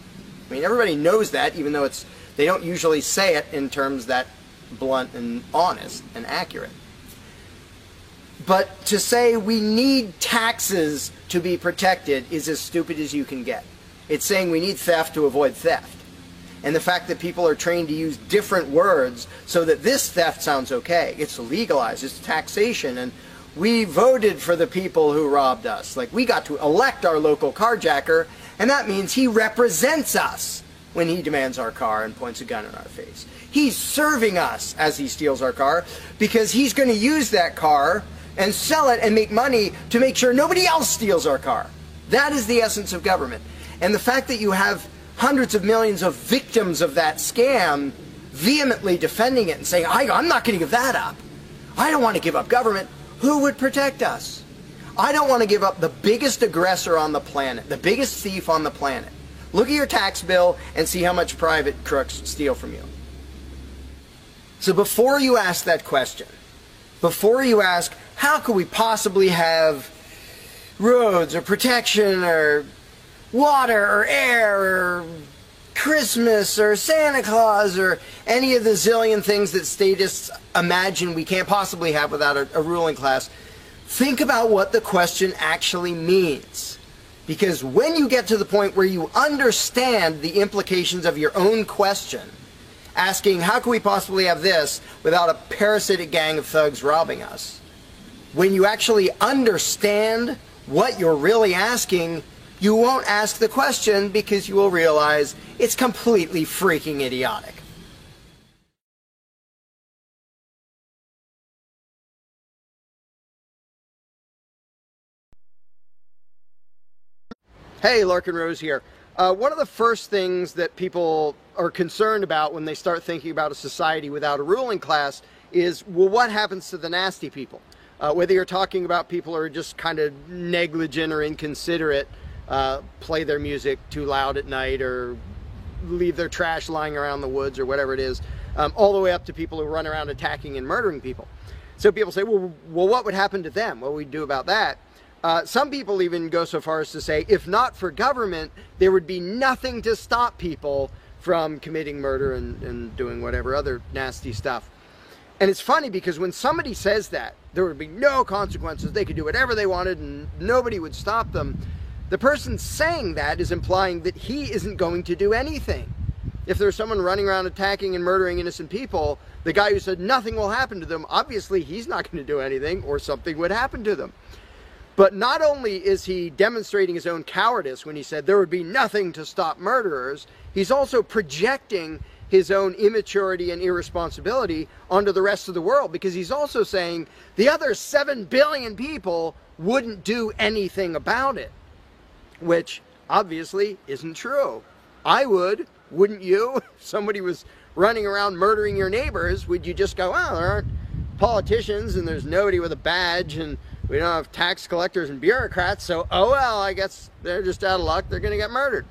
I mean, everybody knows that, even though they don't usually say it in terms that blunt and honest and accurate. But to say we need taxes to be protected is as stupid as you can get. It's saying we need theft to avoid theft. And the fact that people are trained to use different words so that this theft sounds okay. It's legalized, it's taxation, and we voted for the people who robbed us. Like, we got to elect our local carjacker, and that means he represents us when he demands our car and points a gun in our face. He's serving us as he steals our car, because he's going to use that car and sell it and make money to make sure nobody else steals our car. That is the essence of government. And the fact that you have hundreds of millions of victims of that scam vehemently defending it and saying, I'm not going to give that up. I don't want to give up government. Who would protect us? I don't want to give up the biggest aggressor on the planet, the biggest thief on the planet. Look at your tax bill and see how much private crooks steal from you. So before you ask that question, before you ask, how could we possibly have roads or protection or water or air or Christmas or Santa Claus or any of the zillion things that statists imagine we can't possibly have without a ruling class, think about what the question actually means. Because when you get to the point where you understand the implications of your own question, asking how can we possibly have this without a parasitic gang of thugs robbing us, when you actually understand what you're really asking, you won't ask the question because you will realize it's completely freaking idiotic. Hey, Larkin Rose here. One of the first things that people are concerned about when they start thinking about a society without a ruling class is, well, what happens to the nasty people? Whether you're talking about people who are just kind of negligent or inconsiderate, play their music too loud at night or leave their trash lying around the woods or whatever it is, all the way up to people who run around attacking and murdering people. So people say, well, what would happen to them? What would we do about that? Some people even go so far as to say, if not for government, there would be nothing to stop people from committing murder and doing whatever other nasty stuff. And it's funny because when somebody says that, there would be no consequences, they could do whatever they wanted and nobody would stop them, the person saying that is implying that he isn't going to do anything. If there's someone running around attacking and murdering innocent people, the guy who said nothing will happen to them, obviously he's not going to do anything or something would happen to them. But not only is he demonstrating his own cowardice when he said there would be nothing to stop murderers, he's also projecting his own immaturity and irresponsibility onto the rest of the world, because he's also saying the other 7 billion people wouldn't do anything about it, which obviously isn't true. I would, wouldn't you? If somebody was running around murdering your neighbors, would you just go, well, there aren't politicians and there's nobody with a badge and we don't have tax collectors and bureaucrats, so oh well, I guess they're just out of luck, they're going to get murdered.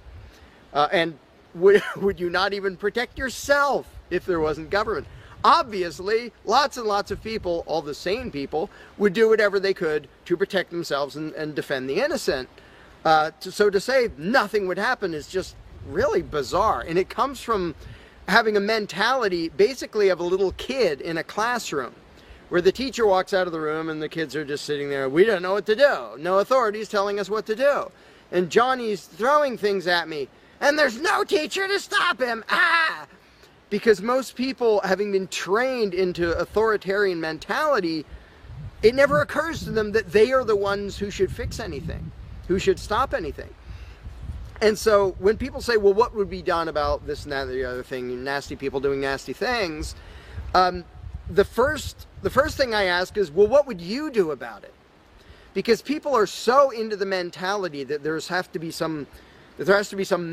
And would you not even protect yourself if there wasn't government? Obviously, lots and lots of people, all the sane people, would do whatever they could to protect themselves and defend the innocent. So to say nothing would happen is just really bizarre. And it comes from having a mentality basically of a little kid in a classroom, where the teacher walks out of the room and the kids are just sitting there. We don't know what to do. No authority's telling us what to do. And Johnny's throwing things at me. And there's no teacher to stop him. Ah! Because most people, having been trained into authoritarian mentality, it never occurs to them that they are the ones who should fix anything, who should stop anything. And so when people say, well, what would be done about this and that and the other thing, nasty people doing nasty things, the first thing I ask is, well, what would you do about it? Because people are so into the mentality that there has to be some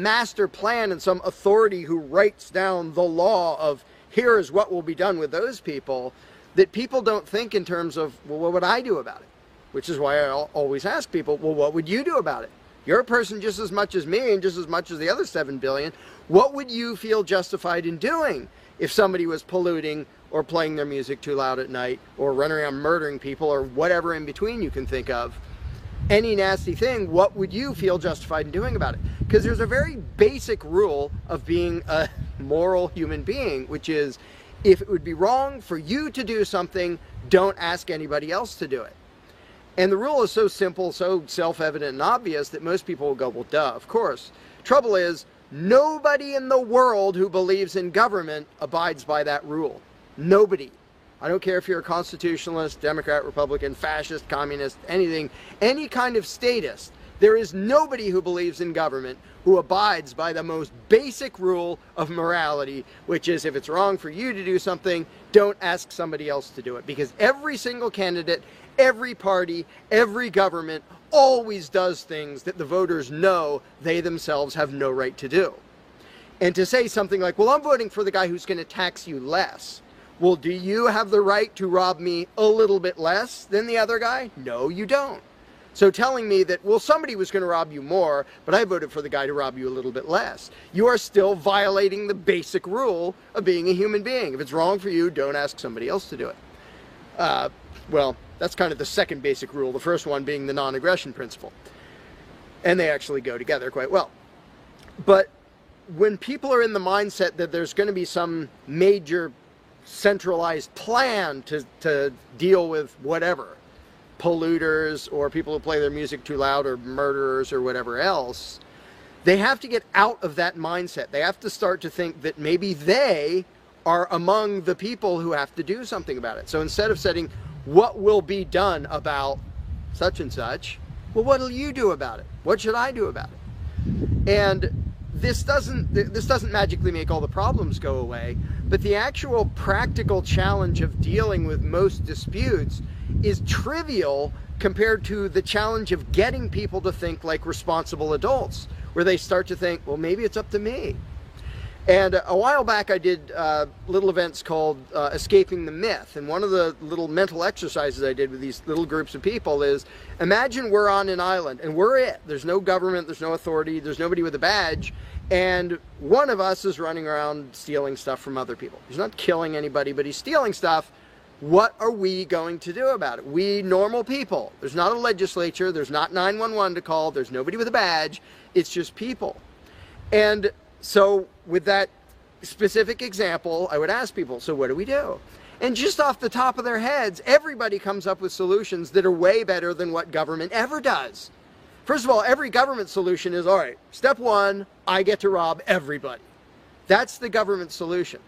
master plan and some authority who writes down the law of here is what will be done with those people, that people don't think in terms of, well, what would I do about it? Which is why I always ask people, well, what would you do about it? You're a person just as much as me and just as much as the other 7 billion. What would you feel justified in doing if somebody was polluting or playing their music too loud at night or running around murdering people or whatever in between you can think of? Any nasty thing, what would you feel justified in doing about it? Because there's a very basic rule of being a moral human being, which is if it would be wrong for you to do something, don't ask anybody else to do it. And the rule is so simple, so self-evident and obvious that most people will go, well, duh, of course. Trouble is, nobody in the world who believes in government abides by that rule. Nobody. I don't care if you're a constitutionalist, Democrat, Republican, fascist, communist, anything, any kind of statist. There is nobody who believes in government who abides by the most basic rule of morality, which is if it's wrong for you to do something, don't ask somebody else to do it. Because every single candidate, every party, every government always does things that the voters know they themselves have no right to do. And to say something like, well, I'm voting for the guy who's going to tax you less. Well, do you have the right to rob me a little bit less than the other guy? No, you don't. So telling me that, well, somebody was going to rob you more, but I voted for the guy to rob you a little bit less, you are still violating the basic rule of being a human being. If it's wrong for you, don't ask somebody else to do it. Well, that's kind of the second basic rule, the first one being the non-aggression principle. And they actually go together quite well. But when people are in the mindset that there's going to be some major centralized plan to deal with whatever, polluters or people who play their music too loud or murderers or whatever else, they have to get out of that mindset. They have to start to think that maybe they are among the people who have to do something about it. So instead of saying, what will be done about such and such, well, what will you do about it? What should I do about it? And this doesn't magically make all the problems go away, but the actual practical challenge of dealing with most disputes is trivial compared to the challenge of getting people to think like responsible adults, where they start to think, well, maybe it's up to me. And a while back I did little events called Escaping the Myth, and one of the little mental exercises I did with these little groups of people is, imagine we're on an island and we're it. There's no government, there's no authority, there's nobody with a badge, and one of us is running around stealing stuff from other people. He's not killing anybody, but he's stealing stuff. What are we going to do about it? We normal people. There's not a legislature, there's not 911 to call, there's nobody with a badge, it's just people. And so with that specific example, I would ask people, so what do we do? And just off the top of their heads, everybody comes up with solutions that are way better than what government ever does. First of all, every government solution is, all right, step one, I get to rob everybody. That's the government solution.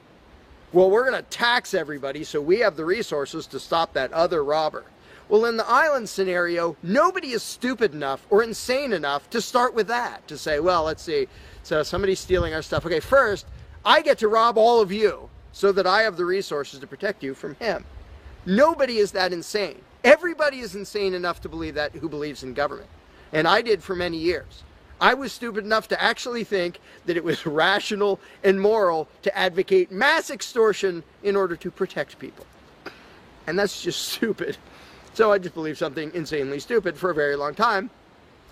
Well, we're going to tax everybody so we have the resources to stop that other robber. Well, in the island scenario, nobody is stupid enough or insane enough to start with that, to say, well, let's see, so somebody's stealing our stuff. Okay, first, I get to rob all of you so that I have the resources to protect you from him. Nobody is that insane. Everybody is insane enough to believe that who believes in government. And I did for many years. I was stupid enough to actually think that it was rational and moral to advocate mass extortion in order to protect people. And that's just stupid. So I just believed something insanely stupid for a very long time.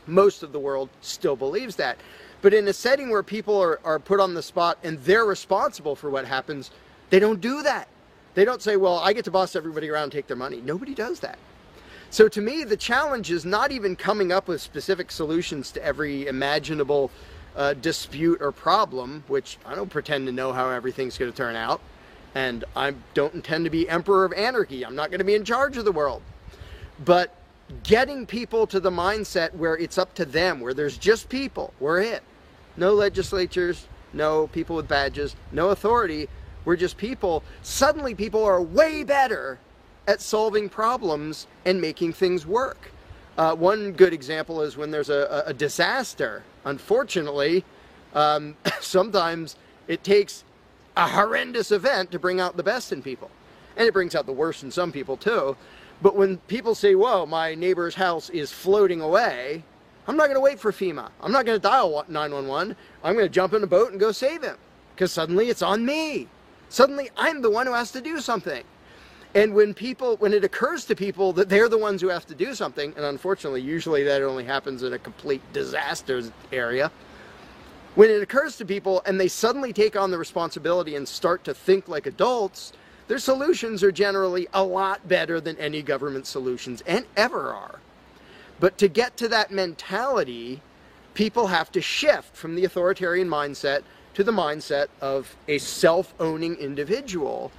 Most of the world still believes that. But in a setting where people are put on the spot and they're responsible for what happens, they don't do that. They don't say, well, I get to boss everybody around and take their money. Nobody does that. So to me, the challenge is not even coming up with specific solutions to every imaginable dispute or problem, which I don't pretend to know how everything's going to turn out. And I don't intend to be emperor of anarchy. I'm not going to be in charge of the world. But getting people to the mindset where it's up to them, where there's just people, we're it. No legislatures, no people with badges, no authority, we're just people. Suddenly people are way better at solving problems and making things work. One good example is when there's a disaster. Unfortunately, sometimes it takes a horrendous event to bring out the best in people. And it brings out the worst in some people too. But when people say, whoa, my neighbor's house is floating away, I'm not going to wait for FEMA. I'm not going to dial 911. I'm going to jump in a boat and go save him. Because suddenly it's on me. Suddenly I'm the one who has to do something. And when it occurs to people that they're the ones who have to do something, and unfortunately usually that only happens in a complete disaster area, when it occurs to people and they suddenly take on the responsibility and start to think like adults, their solutions are generally a lot better than any government solutions, and ever are. But to get to that mentality, people have to shift from the authoritarian mindset to the mindset of a self-owning individual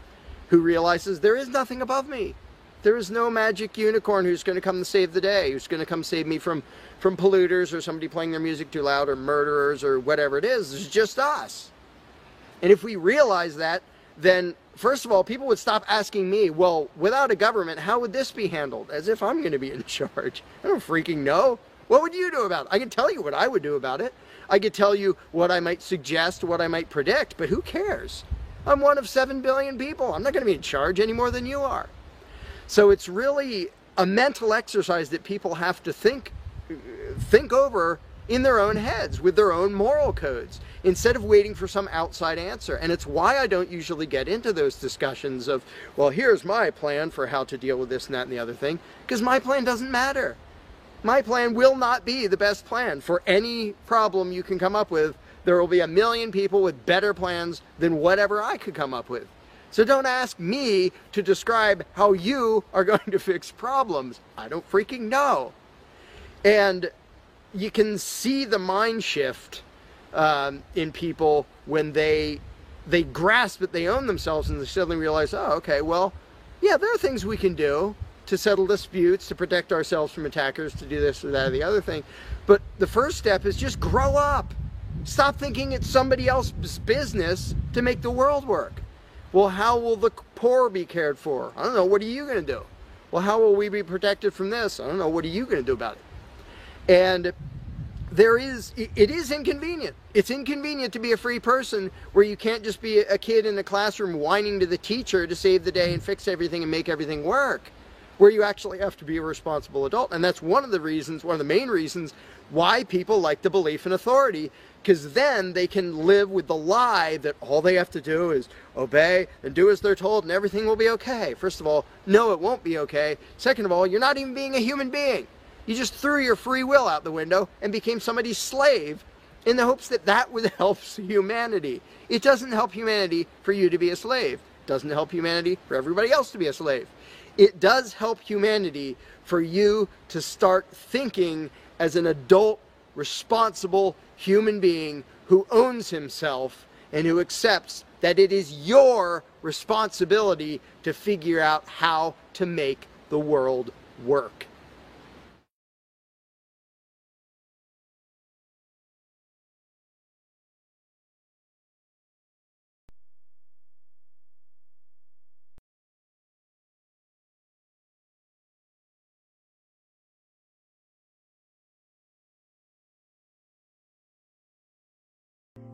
who realizes there is nothing above me. There is no magic unicorn who's going to come and save the day, who's going to come save me from polluters or somebody playing their music too loud or murderers or whatever it is. It's just us. And if we realize that, then first of all, people would stop asking me, well, without a government, how would this be handled? As if I'm going to be in charge. I don't freaking know. What would you do about it? I can tell you what I would do about it. I could tell you what I might suggest, what I might predict, but who cares? I'm one of 7 billion people. I'm not going to be in charge any more than you are. So it's really a mental exercise that people have to think over in their own heads with their own moral codes instead of waiting for some outside answer. And it's why I don't usually get into those discussions of, well, here's my plan for how to deal with this and that and the other thing, because my plan doesn't matter. My plan will not be the best plan for any problem you can come up with. There will be a million people with better plans than whatever I could come up with. So don't ask me to describe how you are going to fix problems. I don't freaking know. And you can see the mind shift in people when they grasp that they own themselves and they suddenly realize, oh, okay, well, yeah, there are things we can do to settle disputes, to protect ourselves from attackers, to do this or that or the other thing. But the first step is just grow up. Stop thinking it's somebody else's business to make the world work. Well, how will the poor be cared for? I don't know. What are you going to do? Well, how will we be protected from this? I don't know. What are you going to do about it? And it is inconvenient. It's inconvenient to be a free person where you can't just be a kid in the classroom whining to the teacher to save the day and fix everything and make everything work, where you actually have to be a responsible adult. And that's one of the reasons, one of the main reasons why people like the belief in authority, because then they can live with the lie that all they have to do is obey and do as they're told and everything will be okay. First of all, no, it won't be okay. Second of all, you're not even being a human being. You just threw your free will out the window and became somebody's slave in the hopes that that would help humanity. It doesn't help humanity for you to be a slave. It doesn't help humanity for everybody else to be a slave. It does help humanity for you to start thinking as an adult, responsible human being who owns himself and who accepts that it is your responsibility to figure out how to make the world work.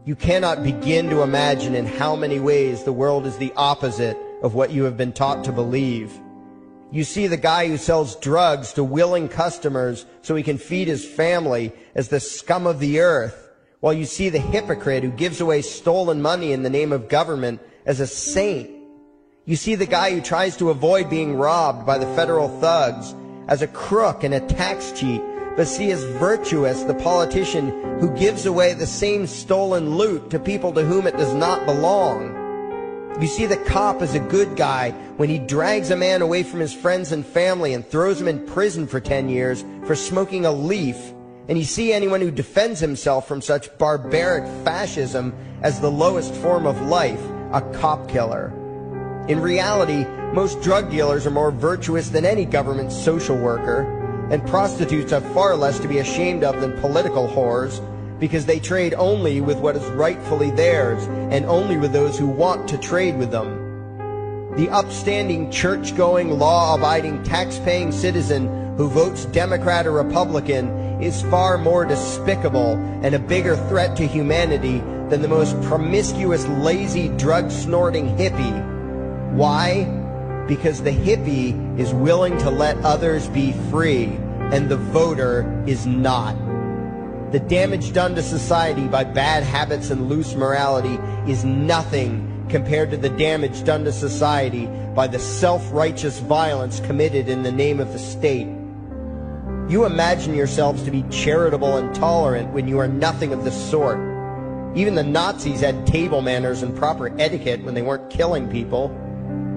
You cannot begin to imagine in how many ways the world is the opposite of what you have been taught to believe. You see the guy who sells drugs to willing customers so he can feed his family as the scum of the earth, while you see the hypocrite who gives away stolen money in the name of government as a saint. You see the guy who tries to avoid being robbed by the federal thugs as a crook and a tax cheat, but see as virtuous the politician who gives away the same stolen loot to people to whom it does not belong. You see the cop as a good guy when he drags a man away from his friends and family and throws him in prison for 10 years for smoking a leaf. And you see anyone who defends himself from such barbaric fascism as the lowest form of life, a cop killer. In reality, most drug dealers are more virtuous than any government social worker, and prostitutes have far less to be ashamed of than political whores, because they trade only with what is rightfully theirs, and only with those who want to trade with them. The upstanding, church-going, law-abiding, tax-paying citizen who votes Democrat or Republican is far more despicable and a bigger threat to humanity than the most promiscuous, lazy, drug-snorting hippie. Why? Because the hippie is willing to let others be free, and the voter is not. The damage done to society by bad habits and loose morality is nothing compared to the damage done to society by the self-righteous violence committed in the name of the state. You imagine yourselves to be charitable and tolerant when you are nothing of the sort. Even the Nazis had table manners and proper etiquette when they weren't killing people.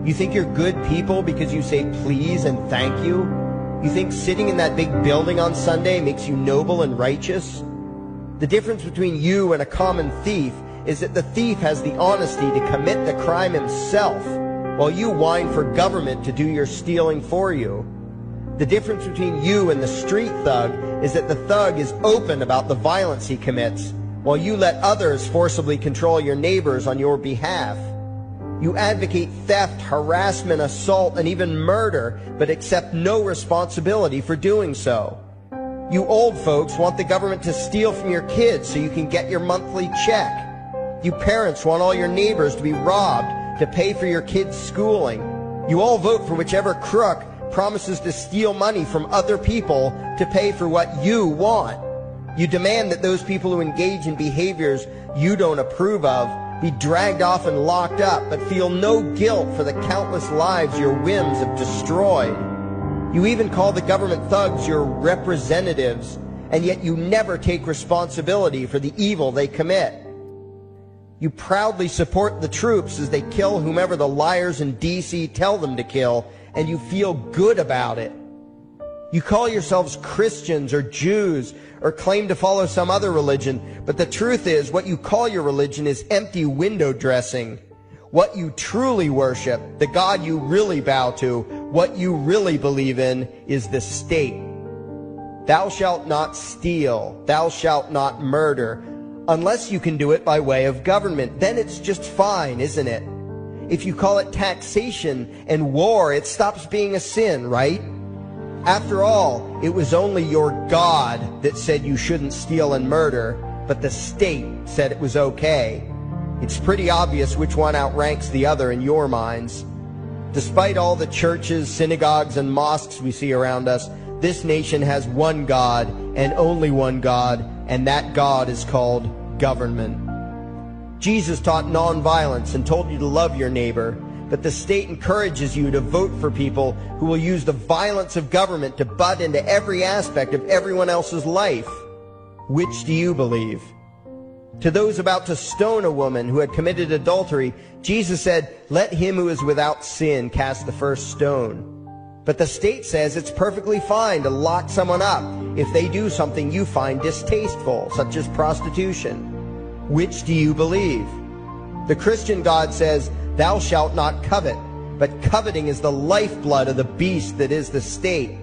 You think you're good people because you say please and thank you? You think sitting in that big building on Sunday makes you noble and righteous? The difference between you and a common thief is that the thief has the honesty to commit the crime himself, while you whine for government to do your stealing for you. The difference between you and the street thug is that the thug is open about the violence he commits, while you let others forcibly control your neighbors on your behalf. You advocate theft, harassment, assault, and even murder, but accept no responsibility for doing so. You old folks want the government to steal from your kids so you can get your monthly check. You parents want all your neighbors to be robbed to pay for your kids' schooling. You all vote for whichever crook promises to steal money from other people to pay for what you want. You demand that those people who engage in behaviors you don't approve of be dragged off and locked up, but feel no guilt for the countless lives your whims have destroyed. You even call the government thugs your representatives, and yet you never take responsibility for the evil they commit. You proudly support the troops as they kill whomever the liars in D.C. tell them to kill, and you feel good about it. You call yourselves Christians or Jews or claim to follow some other religion, but the truth is what you call your religion is empty window dressing. What you truly worship, the God you really bow to, what you really believe in is the state. Thou shalt not steal, thou shalt not murder, unless you can do it by way of government. Then it's just fine, isn't it? If you call it taxation and war, it stops being a sin, right? After all, it was only your God that said you shouldn't steal and murder, but the state said it was okay. It's pretty obvious which one outranks the other in your minds. Despite all the churches, synagogues, and mosques we see around us, this nation has one God and only one God, and that God is called government. Jesus taught nonviolence and told you to love your neighbor, but the state encourages you to vote for people who will use the violence of government to butt into every aspect of everyone else's life. Which do you believe? To those about to stone a woman who had committed adultery, Jesus said, "Let him who is without sin cast the first stone." But the state says it's perfectly fine to lock someone up if they do something you find distasteful, such as prostitution. Which do you believe? The Christian God says, "Thou shalt not covet," but coveting is the lifeblood of the beast that is the state.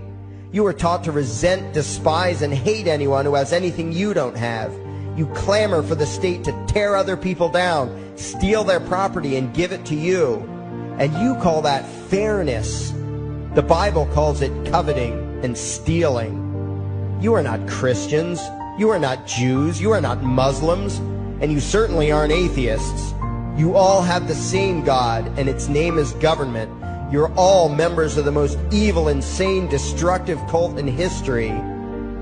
You are taught to resent, despise, and hate anyone who has anything you don't have. You clamor for the state to tear other people down, steal their property, and give it to you. And you call that fairness. The Bible calls it coveting and stealing. You are not Christians. You are not Jews. You are not Muslims. And you certainly aren't atheists. You all have the same God, and its name is government. You're all members of the most evil, insane, destructive cult in history.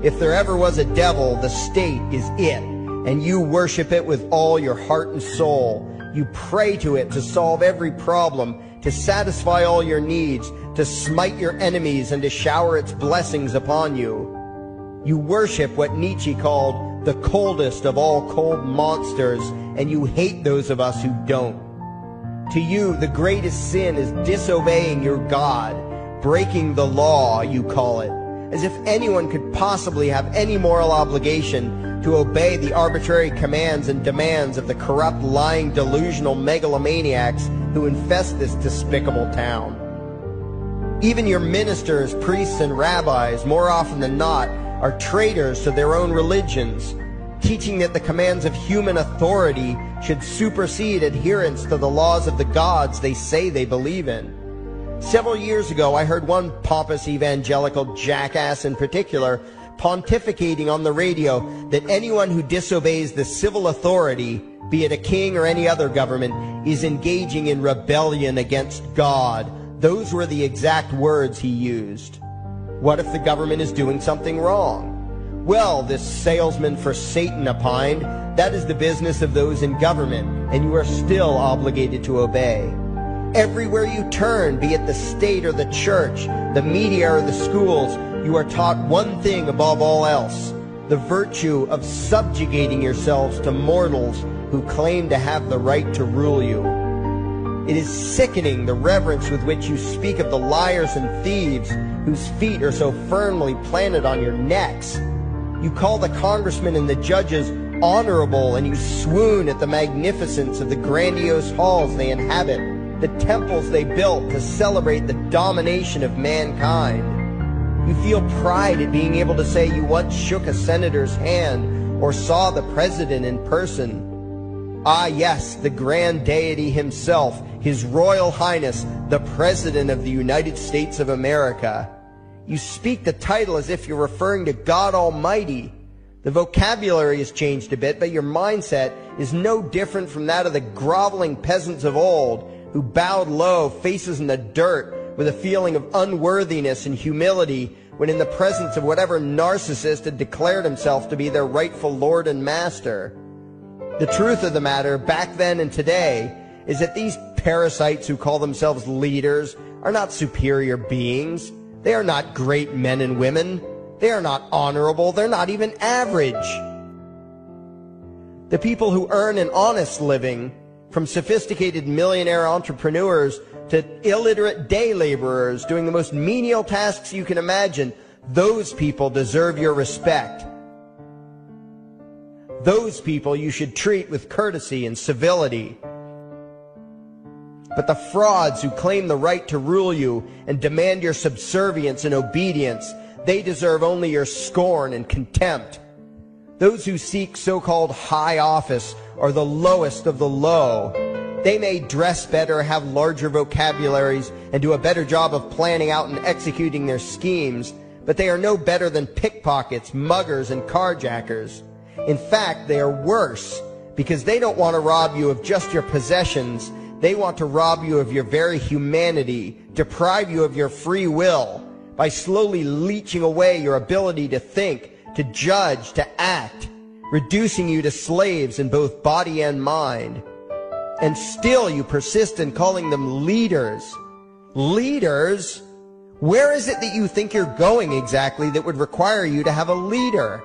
If there ever was a devil, the state is it, and you worship it with all your heart and soul. You pray to it to solve every problem, to satisfy all your needs, to smite your enemies, and to shower its blessings upon you. You worship what Nietzsche called the coldest of all cold monsters, and you hate those of us who don't. To you, the greatest sin is disobeying your God, breaking the law, you call it, as if anyone could possibly have any moral obligation to obey the arbitrary commands and demands of the corrupt, lying, delusional megalomaniacs who infest this despicable town. Even your ministers, priests, and rabbis, more often than not, are traitors to their own religions, teaching that the commands of human authority should supersede adherence to the laws of the gods they say they believe in. Several years ago, I heard one pompous evangelical jackass in particular pontificating on the radio that anyone who disobeys the civil authority, be it a king or any other government, is engaging in rebellion against God. Those were the exact words he used. What if the government is doing something wrong? Well, this salesman for Satan opined, that is the business of those in government, and you are still obligated to obey. Everywhere you turn, be it the state or the church, the media or the schools, you are taught one thing above all else, the virtue of subjugating yourselves to mortals who claim to have the right to rule you. It is sickening the reverence with which you speak of the liars and thieves whose feet are so firmly planted on your necks. You call the congressmen and the judges honorable, and you swoon at the magnificence of the grandiose halls they inhabit, the temples they built to celebrate the domination of mankind. You feel pride at being able to say you once shook a senator's hand or saw the president in person. Ah, yes, the grand deity himself, His Royal Highness, the President of the United States of America. You speak the title as if you're referring to God Almighty. The vocabulary has changed a bit, but your mindset is no different from that of the groveling peasants of old who bowed low, faces in the dirt, with a feeling of unworthiness and humility when in the presence of whatever narcissist had declared himself to be their rightful lord and master. The truth of the matter, back then and today, is that these parasites who call themselves leaders are not superior beings. They are not great men and women. They are not honorable. They're not even average. The people who earn an honest living, from sophisticated millionaire entrepreneurs to illiterate day laborers doing the most menial tasks you can imagine, those people deserve your respect. Those people you should treat with courtesy and civility. But the frauds who claim the right to rule you and demand your subservience and obedience, they deserve only your scorn and contempt. Those who seek so-called high office are the lowest of the low. They may dress better, have larger vocabularies, and do a better job of planning out and executing their schemes, but they are no better than pickpockets, muggers, and carjackers. In fact, they are worse, because they don't want to rob you of just your possessions. They want to rob you of your very humanity, deprive you of your free will, by slowly leeching away your ability to think, to judge, to act, reducing you to slaves in both body and mind. And still you persist in calling them leaders. Leaders? Where is it that you think you're going exactly that would require you to have a leader?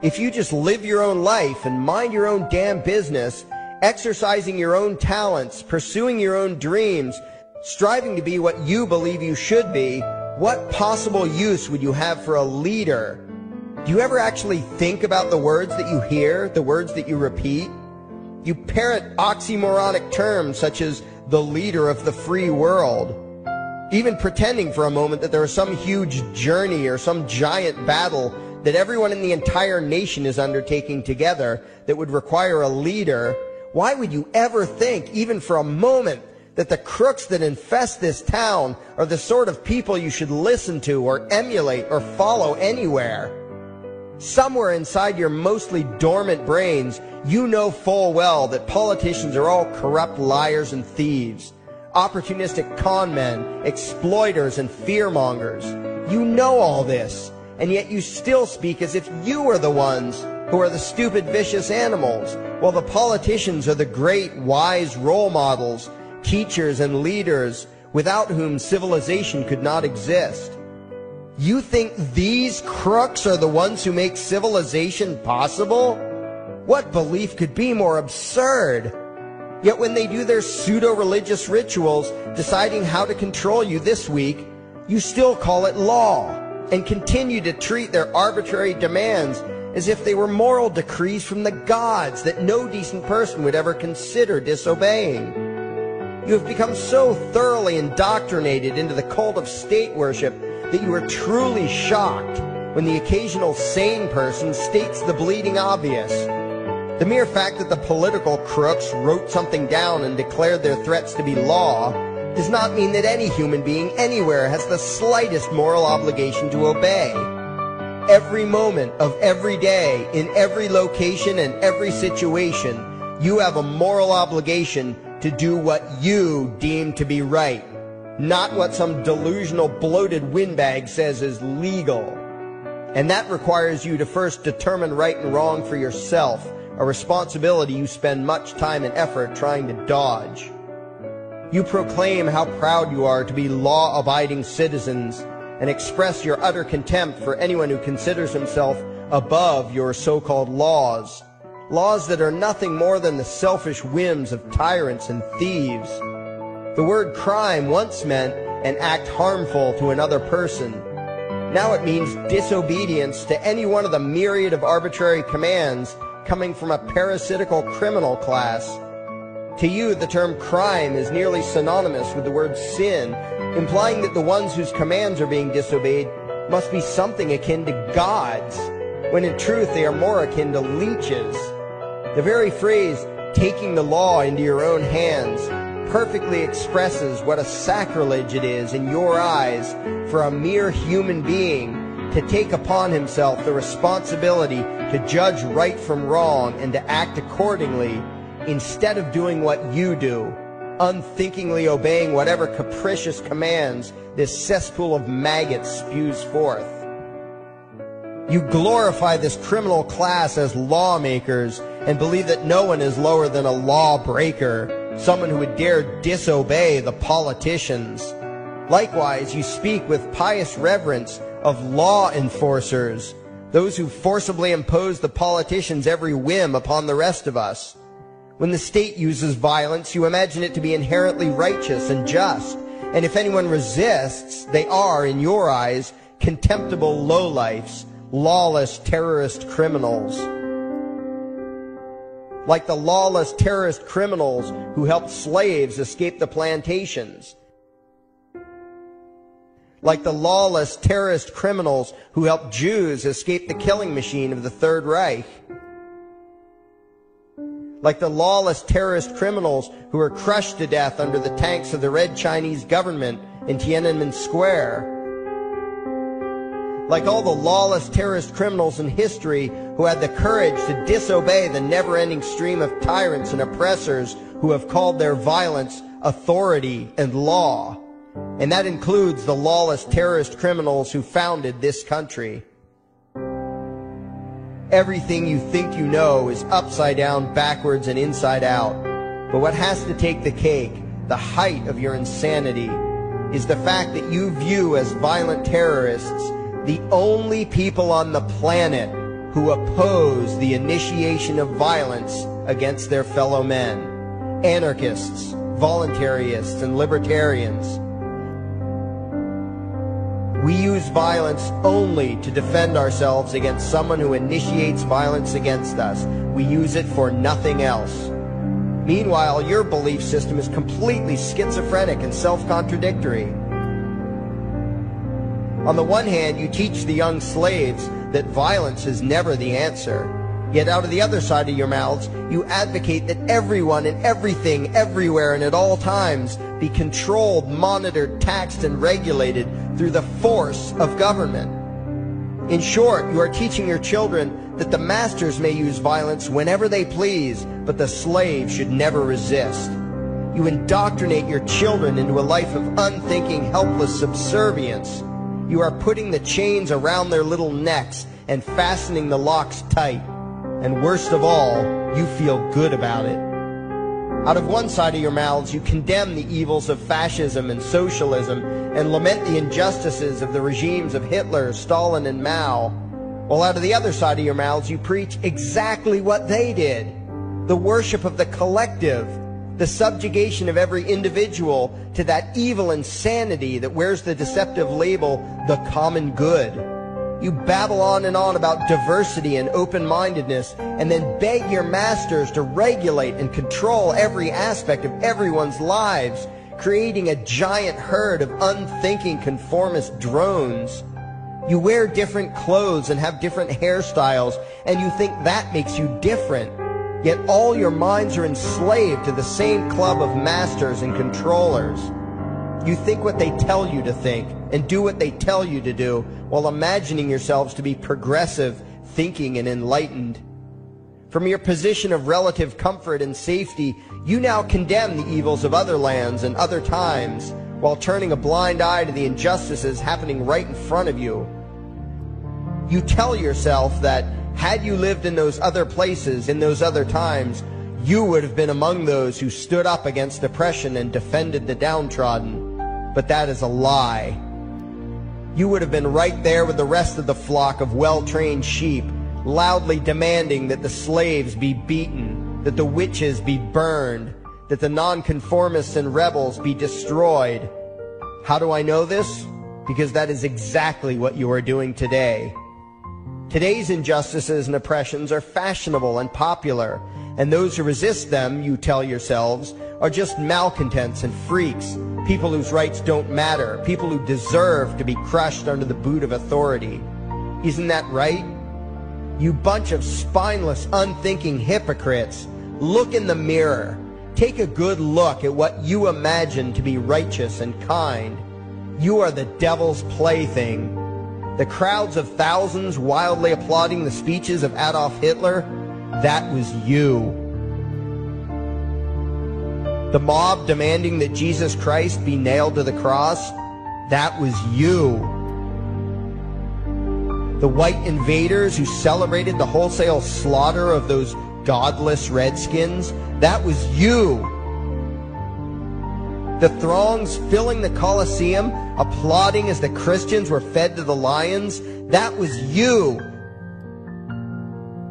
If you just live your own life and mind your own damn business, exercising your own talents, pursuing your own dreams, striving to be what you believe you should be, what possible use would you have for a leader? Do you ever actually think about the words that you hear, the words that you repeat? You parrot oxymoronic terms such as the leader of the free world, even pretending for a moment that there is some huge journey or some giant battle that everyone in the entire nation is undertaking together that would require a leader. Why would you ever think, even for a moment, that the crooks that infest this town are the sort of people you should listen to or emulate or follow anywhere? Somewhere inside your mostly dormant brains, you know full well that politicians are all corrupt liars and thieves, opportunistic con men, exploiters, and fearmongers. You know all this, and yet you still speak as if you are the ones who are the stupid, vicious animals, while the politicians are the great, wise role models, teachers, and leaders without whom civilization could not exist. You think these crooks are the ones who make civilization possible? What belief could be more absurd? Yet when they do their pseudo-religious rituals, deciding how to control you this week, you still call it law, and continue to treat their arbitrary demands as if they were moral decrees from the gods that no decent person would ever consider disobeying. You have become so thoroughly indoctrinated into the cult of state worship that you are truly shocked when the occasional sane person states the bleeding obvious. The mere fact that the political crooks wrote something down and declared their threats to be law does not mean that any human being anywhere has the slightest moral obligation to obey. Every moment of every day, in every location and every situation, you have a moral obligation to do what you deem to be right, not what some delusional bloated windbag says is legal. And that requires you to first determine right and wrong for yourself, a responsibility you spend much time and effort trying to dodge. You proclaim how proud you are to be law-abiding citizens and express your utter contempt for anyone who considers himself above your so-called laws, laws that are nothing more than the selfish whims of tyrants and thieves. The word crime once meant an act harmful to another person. Now it means disobedience to any one of the myriad of arbitrary commands coming from a parasitical criminal class. To you, the term crime is nearly synonymous with the word sin, implying that the ones whose commands are being disobeyed must be something akin to gods, when in truth they are more akin to leeches. The very phrase, taking the law into your own hands, perfectly expresses what a sacrilege it is in your eyes for a mere human being to take upon himself the responsibility to judge right from wrong and to act accordingly, instead of doing what you do, unthinkingly obeying whatever capricious commands this cesspool of maggots spews forth. You glorify this criminal class as lawmakers and believe that no one is lower than a lawbreaker, someone who would dare disobey the politicians. Likewise, you speak with pious reverence of law enforcers, those who forcibly impose the politicians' every whim upon the rest of us. When the state uses violence, you imagine it to be inherently righteous and just, and if anyone resists, they are, in your eyes, contemptible lowlifes, lawless terrorist criminals. Like the lawless terrorist criminals who helped slaves escape the plantations. Like the lawless terrorist criminals who helped Jews escape the killing machine of the Third Reich. Like the lawless terrorist criminals who were crushed to death under the tanks of the Red Chinese government in Tiananmen Square. Like all the lawless terrorist criminals in history who had the courage to disobey the never-ending stream of tyrants and oppressors who have called their violence authority and law. And that includes the lawless terrorist criminals who founded this country. Everything you think you know is upside down, backwards, and inside out. But what has to take the cake, the height of your insanity, is the fact that you view as violent terrorists the only people on the planet who oppose the initiation of violence against their fellow men. Anarchists, voluntarists, and libertarians. We use violence only to defend ourselves against someone who initiates violence against us. We use it for nothing else. Meanwhile, your belief system is completely schizophrenic and self-contradictory. On the one hand, you teach the young slaves that violence is never the answer. Yet out of the other side of your mouths, you advocate that everyone and everything, everywhere and at all times be controlled, monitored, taxed, and regulated through the force of government. In short, you are teaching your children that the masters may use violence whenever they please, but the slave should never resist. You indoctrinate your children into a life of unthinking, helpless subservience. You are putting the chains around their little necks and fastening the locks tight. And worst of all, you feel good about it. Out of one side of your mouths, you condemn the evils of fascism and socialism and lament the injustices of the regimes of Hitler, Stalin, and Mao. While out of the other side of your mouths, you preach exactly what they did. The worship of the collective, the subjugation of every individual to that evil insanity that wears the deceptive label, the common good. You babble on and on about diversity and open-mindedness, and then beg your masters to regulate and control every aspect of everyone's lives, creating a giant herd of unthinking conformist drones. You wear different clothes and have different hairstyles, and you think that makes you different. Yet all your minds are enslaved to the same club of masters and controllers. You think what they tell you to think, and do what they tell you to do, while imagining yourselves to be progressive, thinking, and enlightened. From your position of relative comfort and safety, you now condemn the evils of other lands and other times, while turning a blind eye to the injustices happening right in front of you. You tell yourself that, had you lived in those other places, in those other times, you would have been among those who stood up against oppression and defended the downtrodden. But that is a lie. You would have been right there with the rest of the flock of well-trained sheep, loudly demanding that the slaves be beaten, that the witches be burned, that the nonconformists and rebels be destroyed. How do I know this? Because that is exactly what you are doing today. Today's injustices and oppressions are fashionable and popular, and those who resist them, you tell yourselves, are just malcontents and freaks, people whose rights don't matter, people who deserve to be crushed under the boot of authority. Isn't that right? You bunch of spineless, unthinking hypocrites, look in the mirror. Take a good look at what you imagine to be righteous and kind. You are the devil's plaything. The crowds of thousands wildly applauding the speeches of Adolf Hitler, that was you. The mob demanding that Jesus Christ be nailed to the cross, that was you. The white invaders who celebrated the wholesale slaughter of those godless redskins, that was you. The throngs filling the Colosseum, applauding as the Christians were fed to the lions, that was you.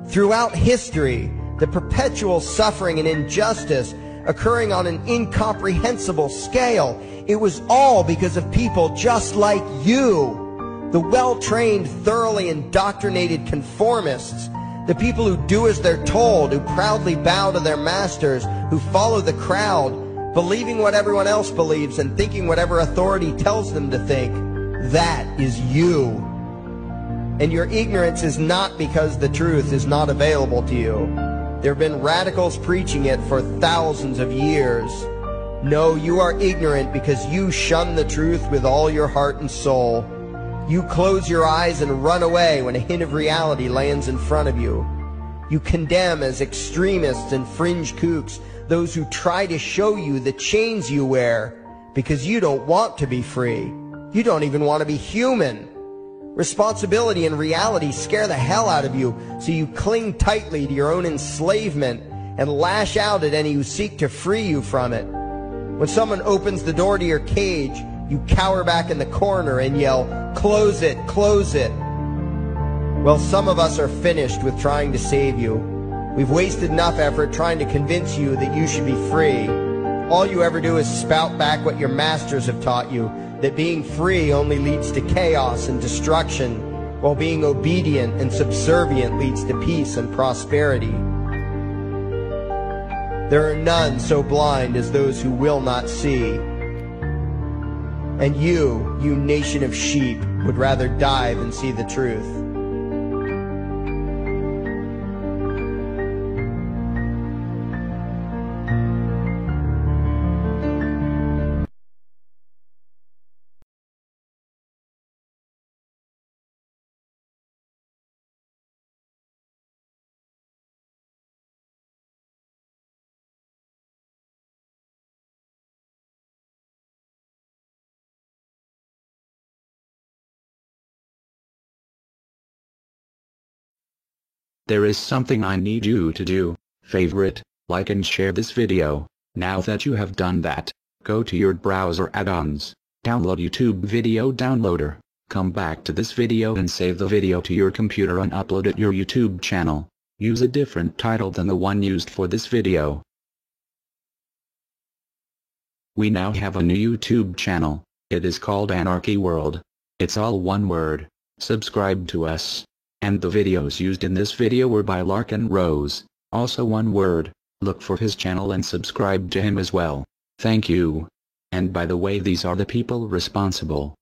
Throughout history, the perpetual suffering and injustice occurring on an incomprehensible scale, it was all because of people just like you. The well-trained, thoroughly indoctrinated conformists, the people who do as they're told, who proudly bow to their masters, who follow the crowd, believing what everyone else believes and thinking whatever authority tells them to think. That is you. And your ignorance is not because the truth is not available to you. There have been radicals preaching it for thousands of years. No, you are ignorant because you shun the truth with all your heart and soul. You close your eyes and run away when a hint of reality lands in front of you. You condemn as extremists and fringe kooks those who try to show you the chains you wear because you don't want to be free. You don't even want to be human. Responsibility and reality scare the hell out of you, so you cling tightly to your own enslavement and lash out at any who seek to free you from it. When someone opens the door to your cage, you cower back in the corner and yell, "Close it, close it." Well, some of us are finished with trying to save you. We've wasted enough effort trying to convince you that you should be free. All you ever do is spout back what your masters have taught you, that being free only leads to chaos and destruction, while being obedient and subservient leads to peace and prosperity. There are none so blind as those who will not see. And you nation of sheep, would rather die than see the truth. There is something I need you to do. Favorite, like and share this video. Now that you have done that, go to your browser add-ons, download YouTube Video Downloader, come back to this video and save the video to your computer and upload it to your YouTube channel. Use a different title than the one used for this video. We now have a new YouTube channel. It is called Anarchy World. It's all one word. Subscribe to us. And the videos used in this video were by Larkin Rose, also one word. Look for his channel and subscribe to him as well. Thank you. And by the way, these are the people responsible.